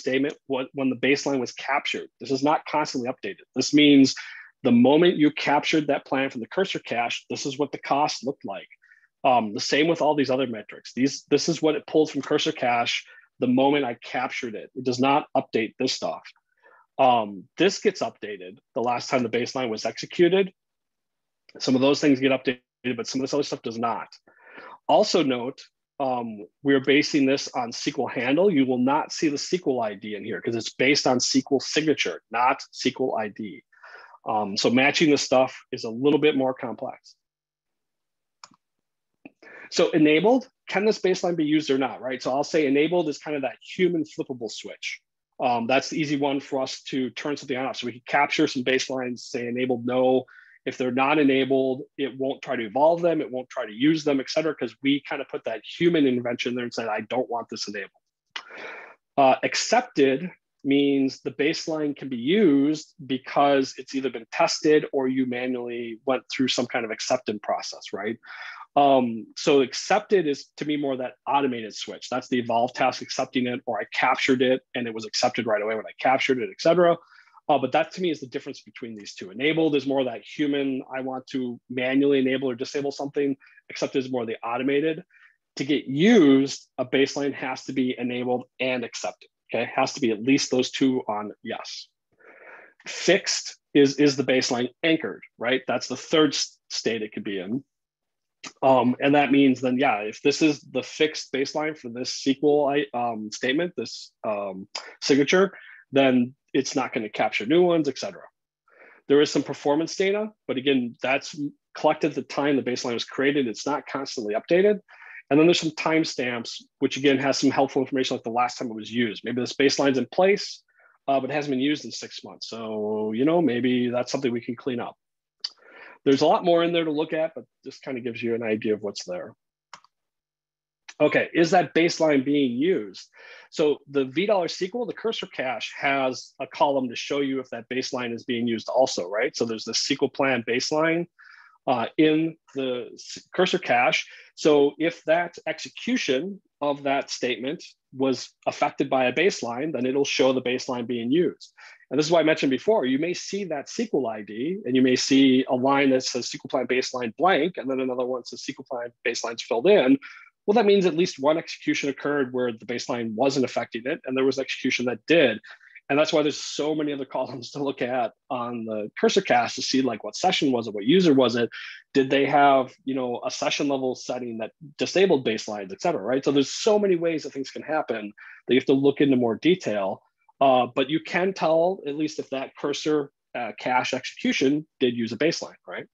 baseline was captured. This is not constantly updated. This means the moment you captured that plan from the cursor cache, this is what the cost looked like. The same with all these other metrics. This is what it pulled from cursor cache the moment I captured it. It does not update this stuff. This gets updated the last time the baseline was executed. Some of those things get updated, but some of this other stuff does not. Also note, we're basing this on SQL handle. You will not see the SQL ID in here because it's based on SQL signature, not SQL ID. So matching the stuff is a little bit more complex. So enabled, can this baseline be used or not, right? So I'll say enabled is kind of that human flippable switch. That's the easy one for us to turn something on. So we can capture some baselines, say enabled no. If they're not enabled, it won't try to evolve them. It won't try to use them, et cetera, because we kind of put that human intervention there and said, I don't want this enabled. Accepted means the baseline can be used because it's either been tested or you manually went through some kind of acceptance process, right? So accepted is to me more that automated switch. That's the evolve task accepting it, or I captured it and it was accepted right away when I captured it, et cetera. But that to me is the difference between these two. Enabled is more that human, I want to manually enable or disable something. Accepted is more the automated. To get used, a baseline has to be enabled and accepted. Okay, has to be at least those two on yes. Fixed is the baseline anchored, right? That's the third state it could be in. And that means then, yeah, if this is the fixed baseline for this SQL statement, this signature, then it's not going to capture new ones, et cetera. There is some performance data, but again, that's collected at the time the baseline was created. It's not constantly updated. And then there's some timestamps, which again has some helpful information like the last time it was used. Maybe this baseline's in place, but it hasn't been used in 6 months. So, maybe that's something we can clean up. There's a lot more in there to look at, but this kind of gives you an idea of what's there. Okay, is that baseline being used? So the $SQL, the cursor cache, has a column to show you if that baseline is being used also, right? So there's the SQL Plan baseline in the cursor cache. So if that execution of that statement was affected by a baseline, then it'll show the baseline being used. And this is why I mentioned before, you may see that SQL ID and you may see a line that says SQL Plan baseline blank, and then another one that says SQL Plan baseline's filled in. Well, that means at least one execution occurred where the baseline wasn't affecting it, and there was execution that did. And that's why there's so many other columns to look at on the cursor cache to see like what session was it, what user was it, did they have a session level setting that disabled baselines, et cetera, right? So there's so many ways that things can happen that you have to look into more detail. But you can tell at least if that cursor cache execution did use a baseline, right?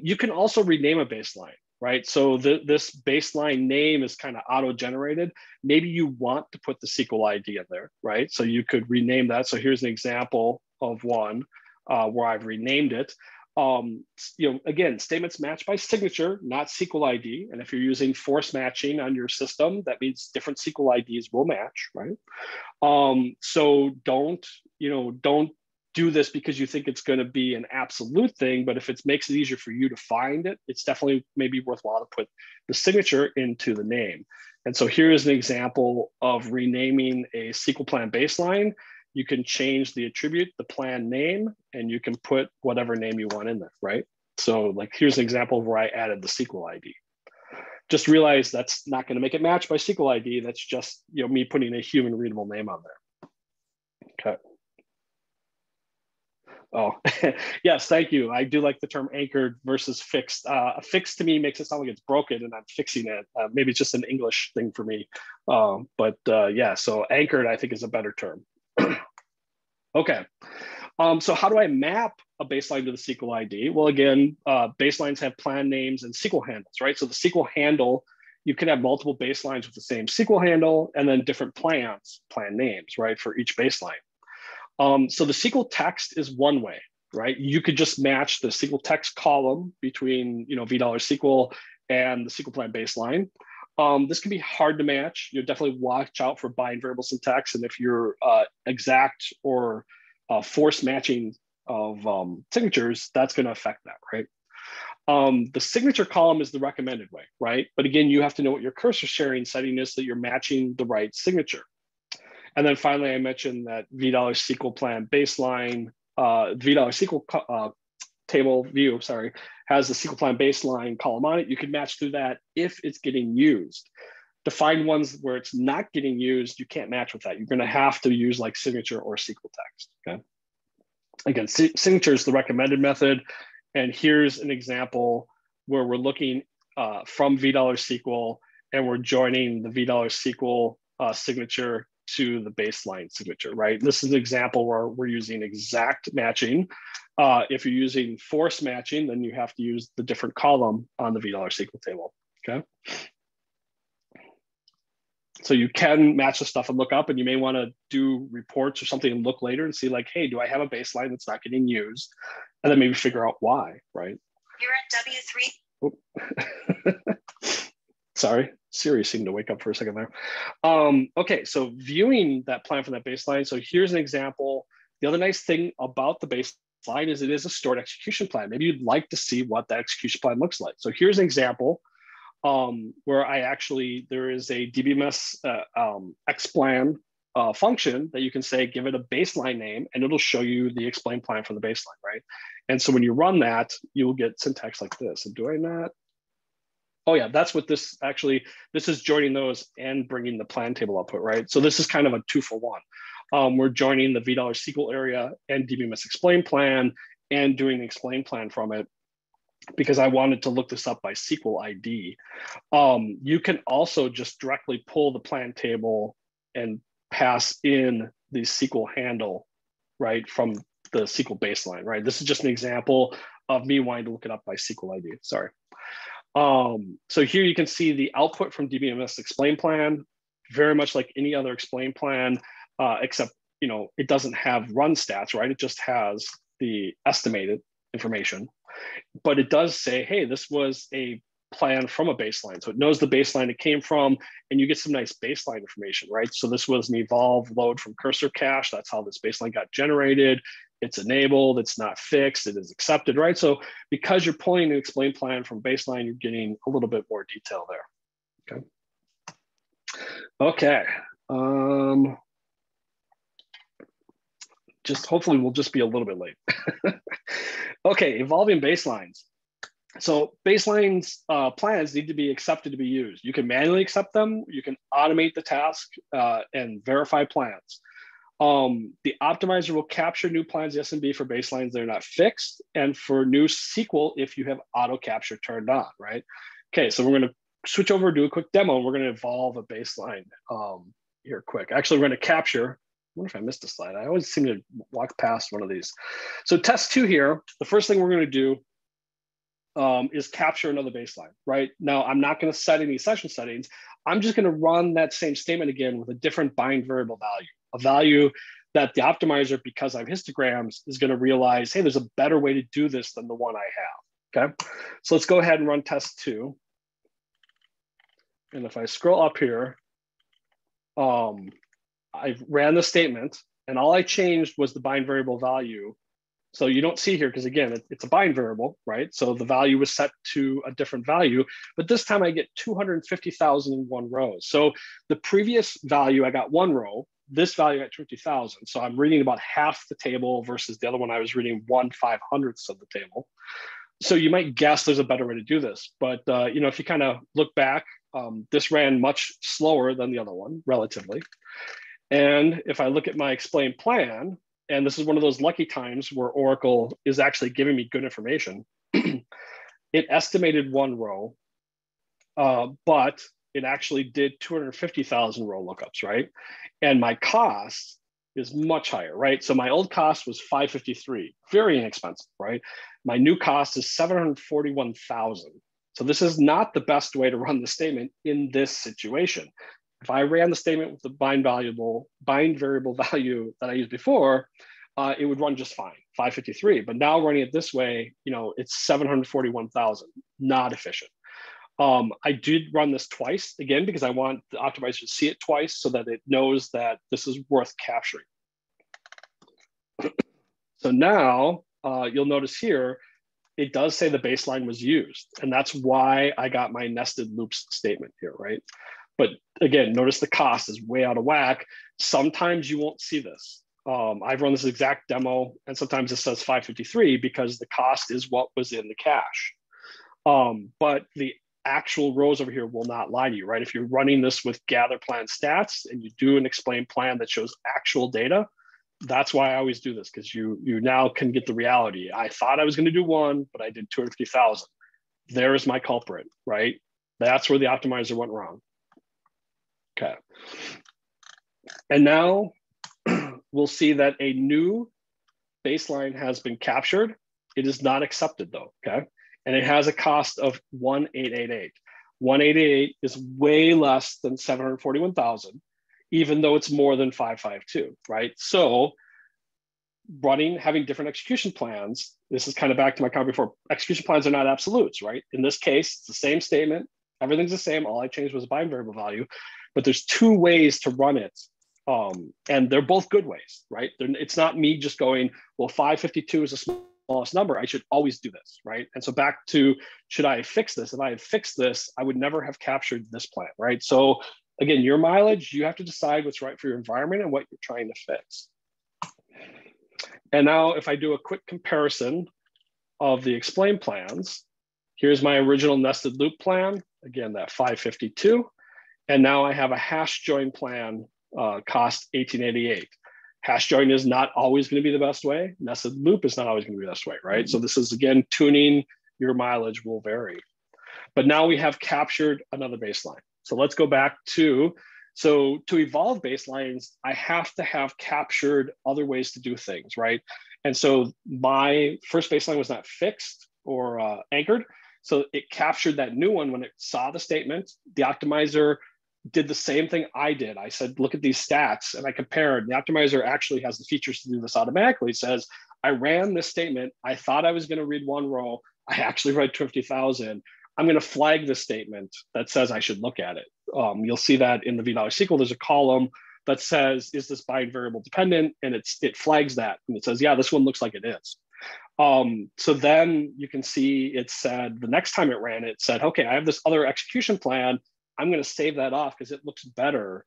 You can also rename a baseline. Right, so this baseline name is kind of auto-generated. Maybe you want to put the SQL ID in there, right? So you could rename that. So here's an example of one where I've renamed it. Again, statements matched by signature, not SQL ID. And if you're using force matching on your system, that means different SQL IDs will match, right? So don't do this because you think it's going to be an absolute thing, but if it makes it easier for you to find it, it's definitely maybe worthwhile to put the signature into the name. And so here is an example of renaming a SQL Plan baseline. You can change the attribute, the plan name, and you can put whatever name you want in there, right? So like here's an example of where I added the SQL ID. Just realize that's not going to make it match by SQL ID. That's just me putting a human readable name on there. Okay. Oh, yes, thank you. I do like the term anchored versus fixed. Fixed to me makes it sound like it's broken and I'm fixing it. Maybe it's just an English thing for me. Yeah, so anchored I think is a better term. Okay, so how do I map a baseline to the SQL ID? Well, again, baselines have plan names and SQL handles, right? So the SQL handle, you can have multiple baselines with the same SQL handle and then different plan names, right, for each baseline. So the SQL text is one way, right? You could just match the SQL text column between, $SQL and the SQL plan baseline. This can be hard to match. You definitely watch out for bind variable syntax. And if you're exact or force matching of signatures, that's going to affect that, right? The signature column is the recommended way, right? But again, you have to know what your cursor sharing setting is so that you're matching the right signature. And then finally, I mentioned that $SQL plan baseline, $SQL table view, has the SQL plan baseline column on it. You can match through that if it's getting used. To find ones where it's not getting used, you can't match with that. You're going to have to use like signature or SQL text. Okay. Again, signature is the recommended method. And here's an example where we're looking from $SQL and we're joining the $SQL signature to the baseline signature, right? This is an example where we're using exact matching. If you're using force matching, then you have to use the different column on the $SQL table, okay? So you can match the stuff and look up, and you may want to do reports or something and look later and see like, hey, do I have a baseline that's not getting used? And then maybe figure out why, right? You're at W3. Sorry, Siri seemed to wake up for a second there. Okay, so viewing that plan from that baseline. So here's an example. The other nice thing about the baseline is it is a stored execution plan. Maybe you'd like to see what that execution plan looks like. So here's an example where there is a DBMS xplan function that you can say, give it a baseline name, and it'll show you the explain plan from the baseline, right? And so when you run that, you will get syntax like this. And do I not? Oh yeah, that's what this is joining those and bringing the plan table output, right? So this is kind of a 2-for-1. We're joining the $SQL area and DBMS explain plan and doing the explain plan from it because I wanted to look this up by SQL ID. You can also just directly pull the plan table and pass in the SQL handle, right, from the SQL baseline, right? This is just an example of me wanting to look it up by SQL ID, sorry. So here you can see the output from DBMS explain plan, very much like any other explain plan, except it doesn't have run stats, right? It just has the estimated information, but it does say, hey, this was a plan from a baseline. So it knows the baseline it came from, and you get some nice baseline information, right? So this was an evolve load from cursor cache. That's how this baseline got generated. It's enabled, it's not fixed, it is accepted, right? So because you're pulling an explain plan from baseline, you're getting a little bit more detail there, okay? Okay, just hopefully we'll just be a little bit late. Okay, evolving baselines. So baselines plans need to be accepted to be used. You can manually accept them, you can automate the task and verify plans. The optimizer will capture new plans SMB for baselines that are not fixed, and for new SQL if you have auto capture turned on, right? Okay, so we're going to switch over, do a quick demo, and we're going to evolve a baseline here quick. Actually, we're going to capture. I wonder if I missed a slide. I always seem to walk past one of these. So test 2 here, the first thing we're going to do is capture another baseline, right? Now, I'm not going to set any session settings. I'm just going to run that same statement again with a different bind variable value, a value that the optimizer, because I have histograms, is going to realize, hey, there's a better way to do this than the one I have, okay? So let's go ahead and run test 2. And if I scroll up here, I ran the statement, and all I changed was the bind variable value. So you don't see here, because again, it's a bind variable, right? So the value was set to a different value, but this time I get 250,001 rows. So the previous value, I got 1 row, this value I got 50,000. So I'm reading about half the table versus the other one I was reading 1/500th of the table. So you might guess there's a better way to do this, but if you kind of look back, this ran much slower than the other one, relatively. And if I look at my explain plan, and this is one of those lucky times where Oracle is actually giving me good information. It estimated one row, but it actually did 250,000 row lookups, right? And my cost is much higher, right? So my old cost was 553, very inexpensive, right? My new cost is 741,000. So this is not the best way to run the statement in this situation. If I ran the statement with the bind variable value that I used before, it would run just fine, 553. But now running it this way, it's 741,000, not efficient. I did run this twice, again, because I want the optimizer to see it twice so that it knows that this is worth capturing. So now you'll notice here, it does say the baseline was used. And that's why I got my nested loops statement here, right? But again, notice the cost is way out of whack. Sometimes you won't see this. I've run this exact demo, and sometimes it says 553 because the cost is what was in the cache. But the actual rows over here will not lie to you, right? If you're running this with gather plan stats and you do an explain plan that shows actual data, that's why I always do this, because you now can get the reality. I thought I was going to do one, but I did 250,000. There is my culprit, right? That's where the optimizer went wrong. Okay. And now we'll see that a new baseline has been captured. It is not accepted though, okay? And it has a cost of 1,888. 1,888 is way less than 741,000, even though it's more than 552, right? So having different execution plans, this is kind of back to my comment before, execution plans are not absolutes, right? In this case, it's the same statement, everything's the same, all I changed was a bind variable value, but there's two ways to run it. And they're both good ways, right? It's not me just going, well, 552 is the smallest number, I should always do this, right? And so back to, should I fix this? If I had fixed this, I would never have captured this plan, right? So again, your mileage, you have to decide what's right for your environment and what you're trying to fix. And now if I do a quick comparison of the explain plans, here's my original nested loop plan, again, that 552. And now I have a hash join plan, cost 1888. Hash join is not always going to be the best way. Nested loop is not always going to be the best way, right? So this is, again, tuning, your mileage will vary. But now we have captured another baseline. So let's go back to evolve baselines, I have to have captured other ways to do things, right? And so my first baseline was not fixed or anchored. So it captured that new one when it saw the statement. The optimizer did the same thing I did. I said, look at these stats, and I compared. The optimizer actually has the features to do this automatically. It says, I ran this statement. I thought I was going to read one row. I actually read 250,000. I'm going to flag this statement that says I should look at it. You'll see that in the $SQL, there's a column that says, is this bind variable dependent? And it flags that. And it says, yeah, this one looks like it is. So then you can see it said, the next time it ran, it said, okay, I have this other execution plan. I'm going to save that off because it looks better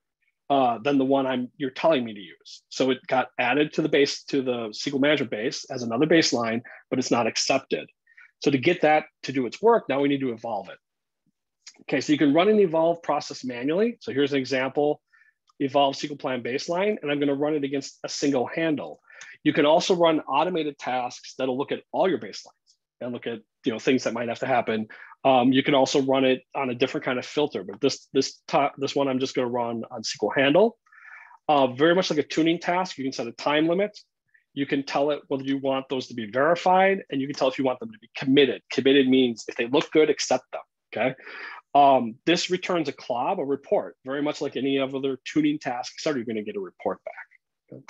than the one you're telling me to use. So it got added to the SQL management base as another baseline, but it's not accepted. So to get that to do its work, now we need to evolve it. Okay, so you can run an evolve process manually. So here's an example, evolve SQL Plan Baseline, and I'm going to run it against a single handle. You can also run automated tasks that'll look at all your baselines and look at things that might have to happen. You can also run it on a different kind of filter, but this one I'm just going to run on SQL handle. Very much like a tuning task, you can set a time limit. You can tell it whether you want those to be verified, and you can tell if you want them to be committed. Committed means if they look good, accept them, okay? This returns a CLOB, a report, very much like any other tuning task, etc. You're gonna get a report back. Okay?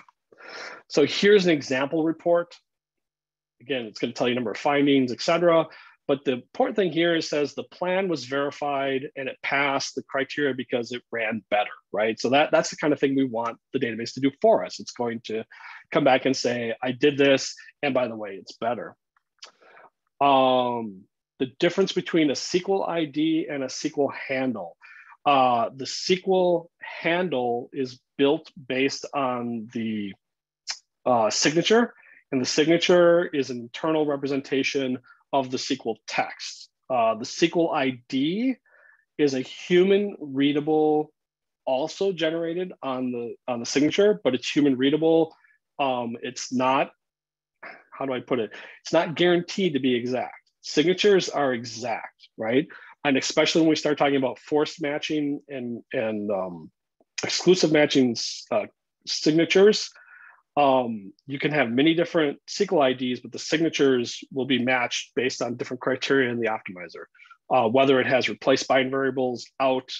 So here's an example report. Again, it's gonna tell you number of findings, etc. But the important thing here is says the plan was verified and it passed the criteria because it ran better, right? So that's the kind of thing we want the database to do for us. It's going to come back and say, I did this, and by the way, it's better. The difference between a SQL ID and a SQL handle. The SQL handle is built based on the signature, and the signature is an internal representation of the SQL text. The SQL ID is a human readable, also generated on the signature, but it's human readable It's not, how do I put it? It's not guaranteed to be exact. Signatures are exact, right? And especially when we start talking about forced matching and exclusive matching signatures, you can have many different SQL IDs, but the signatures will be matched based on different criteria in the optimizer. Whether it has replaced bind variables out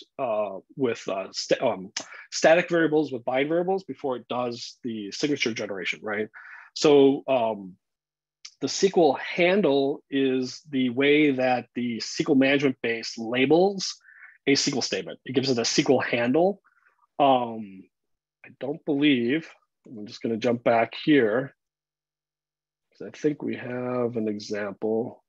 with static variables with bind variables before it does the signature generation, right? So the SQL handle is the way that the SQL management base labels a SQL statement. It gives it a SQL handle. I don't believe, I'm just going to jump back here, because I think we have an example.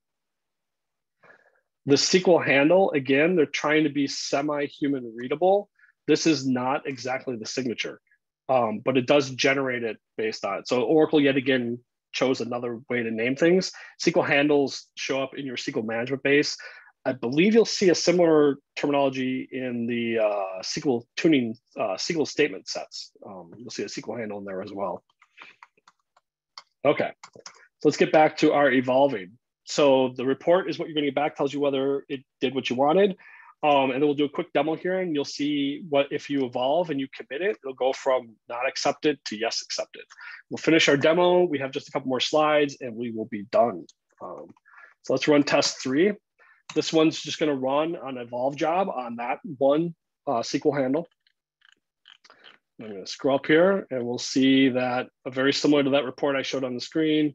The SQL handle, again, they're trying to be semi-human readable. This is not exactly the signature, but it does generate it based on it. So Oracle, yet again, chose another way to name things. SQL handles show up in your SQL management base. I believe you'll see a similar terminology in the SQL tuning, SQL statement sets. You'll see a SQL handle in there as well. Okay, so let's get back to our evolving. So the report is what you're going to get back, tells you whether it did what you wanted. And then we'll do a quick demo here, and you'll see what, if you evolve and you commit it, it'll go from not accepted to yes accepted. We'll finish our demo. We have just a couple more slides and we will be done. So let's run test 3. This one's just going to run on evolve job on that one SQL handle. I'm going to scroll up here and we'll see that very similar to that report I showed on the screen.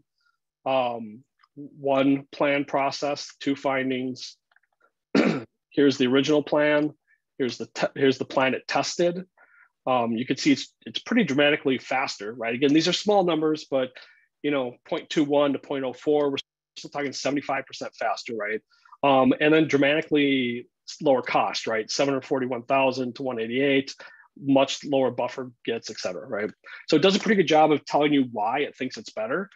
One plan process, 2 findings. Here's the original plan. Here's the plan it tested. You can see it's pretty dramatically faster, right? Again, these are small numbers, but 0.21 to 0.04, we're still talking 75% faster, right? And then dramatically lower cost, right? 741,000 to 188, much lower buffer gets, et cetera, right? So it does a pretty good job of telling you why it thinks it's better.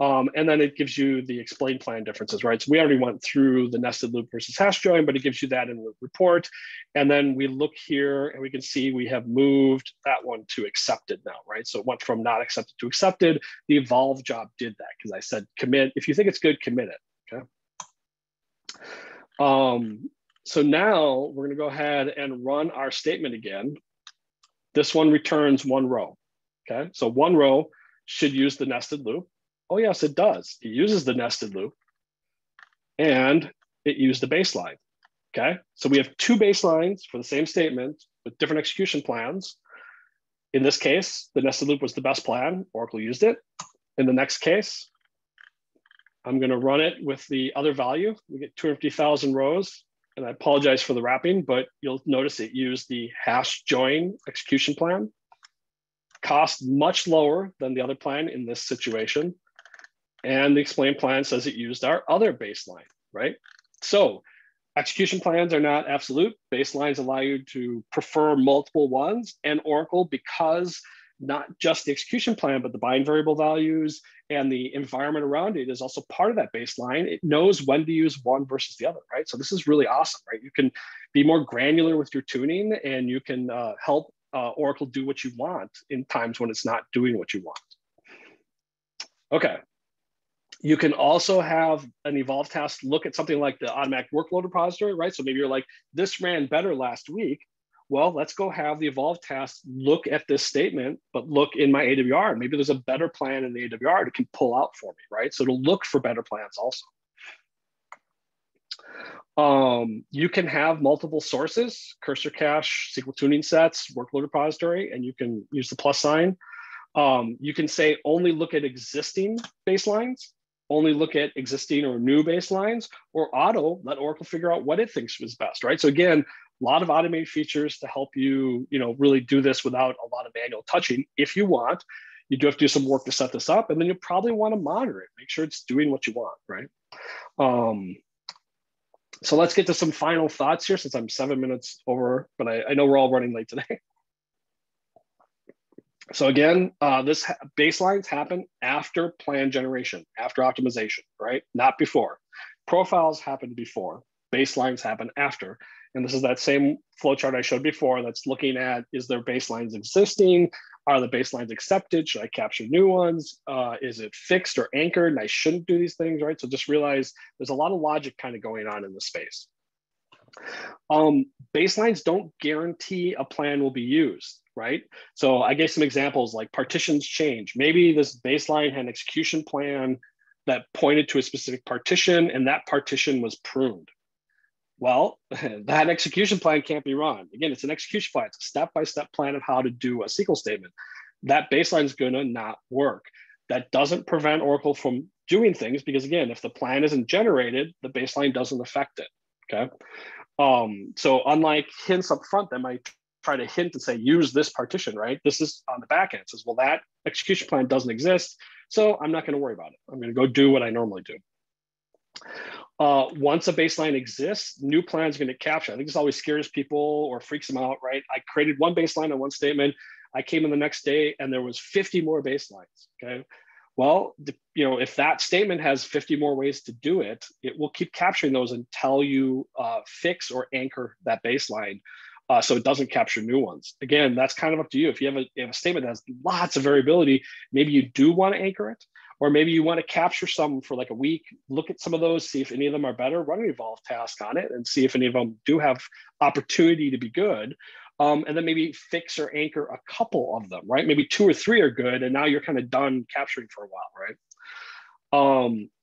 And then it gives you the explain plan differences, right? So we already went through the nested loop versus hash join, but it gives you that in the report. And then we look here and we can see we have moved that one to accepted now, right? So it went from not accepted to accepted. The evolve job did that because I said commit. If you think it's good, commit it, okay? So now we're gonna go ahead and run our statement again. This one returns 1 row, okay? So 1 row should use the nested loop. Oh yes, it does. It uses the nested loop and it used the baseline, okay? So we have 2 baselines for the same statement with different execution plans. In this case, the nested loop was the best plan. Oracle used it. In the next case, I'm gonna run it with the other value. We get 250,000 rows, and I apologize for the wrapping, but you'll notice it used the hash join execution plan. Cost much lower than the other plan in this situation. And the explain plan says it used our other baseline, right? So execution plans are not absolute. Baselines allow you to prefer multiple ones. And Oracle, because not just the execution plan, but the bind variable values and the environment around it is also part of that baseline. It knows when to use one versus the other, right? So this is really awesome, right? You can be more granular with your tuning and you can help Oracle do what you want in times when it's not doing what you want. Okay. You can also have an evolve task look at something like the automatic workload repository, right? So maybe you're like, this ran better last week. Well, let's go have the evolve task look at this statement, but look in my AWR. Maybe there's a better plan in the AWR it can pull out for me, right? So it'll look for better plans also. You can have multiple sources, cursor cache, SQL tuning sets, workload repository, and you can use the plus sign. You can say only look at existing baselines, only look at existing or new baselines, or auto, let Oracle figure out what it thinks is best, right? So again, a lot of automated features to help you, really do this without a lot of manual touching. If you want, you do have to do some work to set this up, and then you probably want to monitor it, make sure it's doing what you want, right? So let's get to some final thoughts here since I'm 7 minutes over, but I know we're all running late today. So again, this baselines happen after plan generation, after optimization, right? Not before. Profiles happen before, baselines happen after. And this is that same flowchart I showed before that's looking at, is there baselines existing? Are the baselines accepted? Should I capture new ones? Is it fixed or anchored? And I shouldn't do these things, right? So just realize there's a lot of logic kind of going on in the space. Baselines don't guarantee a plan will be used, right? So I gave some examples like partitions change. Maybe this baseline had an execution plan that pointed to a specific partition and that partition was pruned. Well, that execution plan can't be run. Again, it's an execution plan. It's a step-by-step plan of how to do a SQL statement. That baseline is going to not work. That doesn't prevent Oracle from doing things because, again, if the plan isn't generated, the baseline doesn't affect it, okay? So unlike hints up front that might try to hint and say, use this partition, right? This is on the back end. It says, well, that execution plan doesn't exist, so I'm not going to worry about it. I'm going to go do what I normally do. Once a baseline exists, new plans are going to capture. I think this always scares people or freaks them out, right? I created one baseline on one statement. I came in the next day and there was 50 more baselines, okay? Well, if that statement has 50 more ways to do it, it will keep capturing those until you fix or anchor that baseline so it doesn't capture new ones. Again, that's kind of up to you. If you have a statement that has lots of variability, maybe you do want to anchor it, or maybe you want to capture some for like a week, look at some of those, see if any of them are better, run an evolve task on it and see if any of them do have opportunity to be good. And then maybe fix or anchor a couple of them, right? Maybe 2 or 3 are good, and now you're kind of done capturing for a while, right?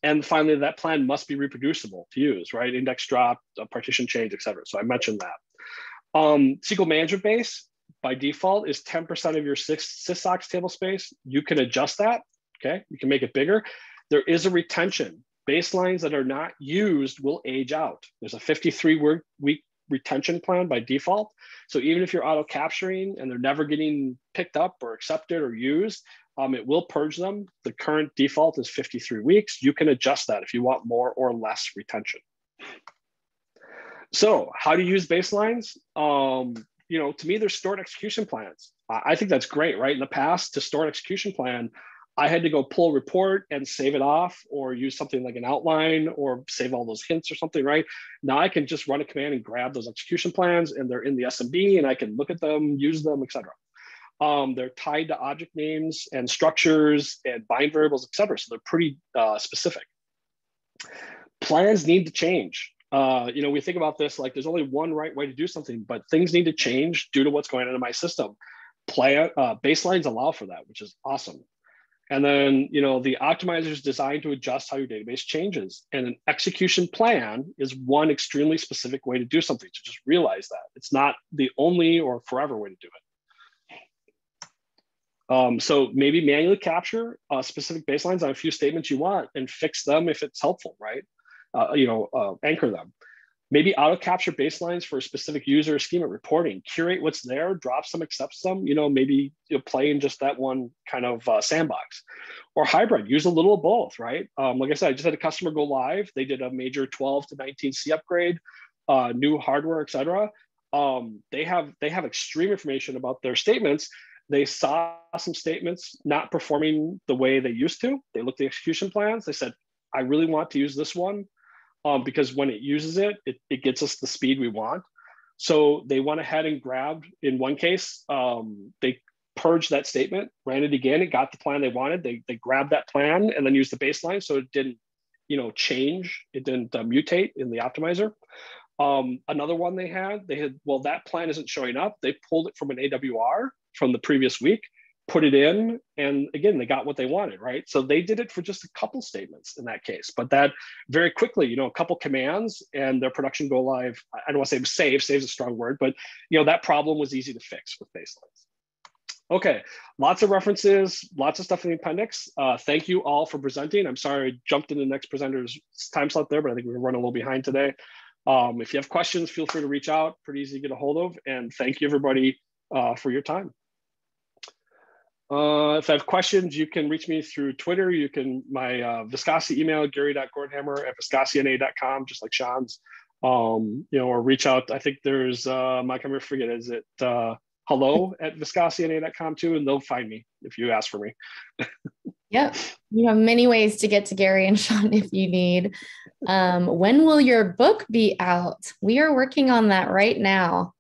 And finally, that plan must be reproducible to use, right? Index drop, partition change, et cetera. So I mentioned that. SQL Management Base, by default, is 10% of your SysOx table space. You can adjust that, okay? You can make it bigger. There is a retention. Baselines that are not used will age out. There's a 53-week retention plan by default. So even if you're auto capturing and they're never getting picked up or accepted or used, it will purge them. The current default is 53 weeks. You can adjust that if you want more or less retention. So how do you use baselines? To me, they're stored execution plans. I think that's great, right? In the past, to store an execution plan, I had to go pull a report and save it off or use something like an outline or save all those hints or something, right? Now I can just run a command and grab those execution plans and they're in the SMB and I can look at them, use them, et cetera. They're tied to object names and structures and bind variables, et cetera. So they're pretty specific. Plans need to change. We think about this like there's only one right way to do something, but things need to change due to what's going on in my system. Baselines allow for that, which is awesome. And then, the optimizer is designed to adjust how your database changes. And an execution plan is one extremely specific way to do something. So just realize that. It's not the only or forever way to do it. So maybe manually capture specific baselines on a few statements you want and fix them if it's helpful, right? Anchor them. Maybe auto capture baselines for a specific user or schema reporting, curate what's there, drop some, accept some, maybe play in just that one kind of sandbox. Or hybrid, use a little of both, right? Like I said, I just had a customer go live. They did a major 12 to 19C upgrade, new hardware, et cetera. They have extreme information about their statements. They saw some statements not performing the way they used to. They looked at the execution plans. They said, I really want to use this one. Because when it uses it gets us the speed we want. So they went ahead and grabbed, in one case, they purged that statement, ran it again, it got the plan they wanted. They grabbed that plan and then used the baseline so it didn't, change, it didn't mutate in the optimizer. Another one they had, well, that plan isn't showing up. They pulled it from an AWR from the previous week, put it in, and again, they got what they wanted, right? So they did it for just a couple statements in that case, but that very quickly, a couple commands and their production go live. I don't want to say save is a strong word, but that problem was easy to fix with baselines. Okay, lots of references, lots of stuff in the appendix. Thank you all for presenting. I'm sorry I jumped into the next presenter's time slot there, but I think we're running a little behind today. If you have questions, feel free to reach out, pretty easy to get a hold of, and thank you everybody for your time. If I have questions, you can reach me through Twitter. You can, my Viscosity email, gary.gordhamer@viscosityna.com, just like Sean's, or reach out. I think there's, Mike, I'm going to forget, is it hello@viscosityna.com too? And they'll find me if you ask for me. Yep. You have many ways to get to Gary and Sean if you need. When will your book be out? We are working on that right now.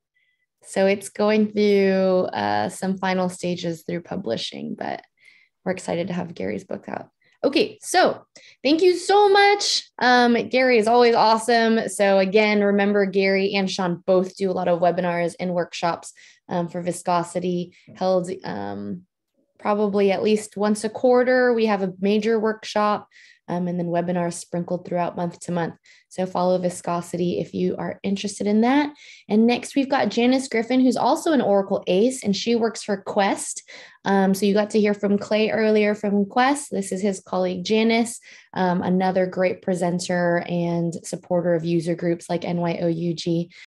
So it's going through some final stages through publishing, but we're excited to have Gary's book out. Okay, so thank you so much. Gary is always awesome. So again, remember Gary and Sean both do a lot of webinars and workshops for Viscosity, held probably at least once a quarter. We have a major workshop and then webinars sprinkled throughout month to month. So follow Viscosity if you are interested in that. And next we've got Janice Griffin, who's also an Oracle ACE, and she works for Quest. So you got to hear from Clay earlier from Quest. This is his colleague Janice, another great presenter and supporter of user groups like NYOUG.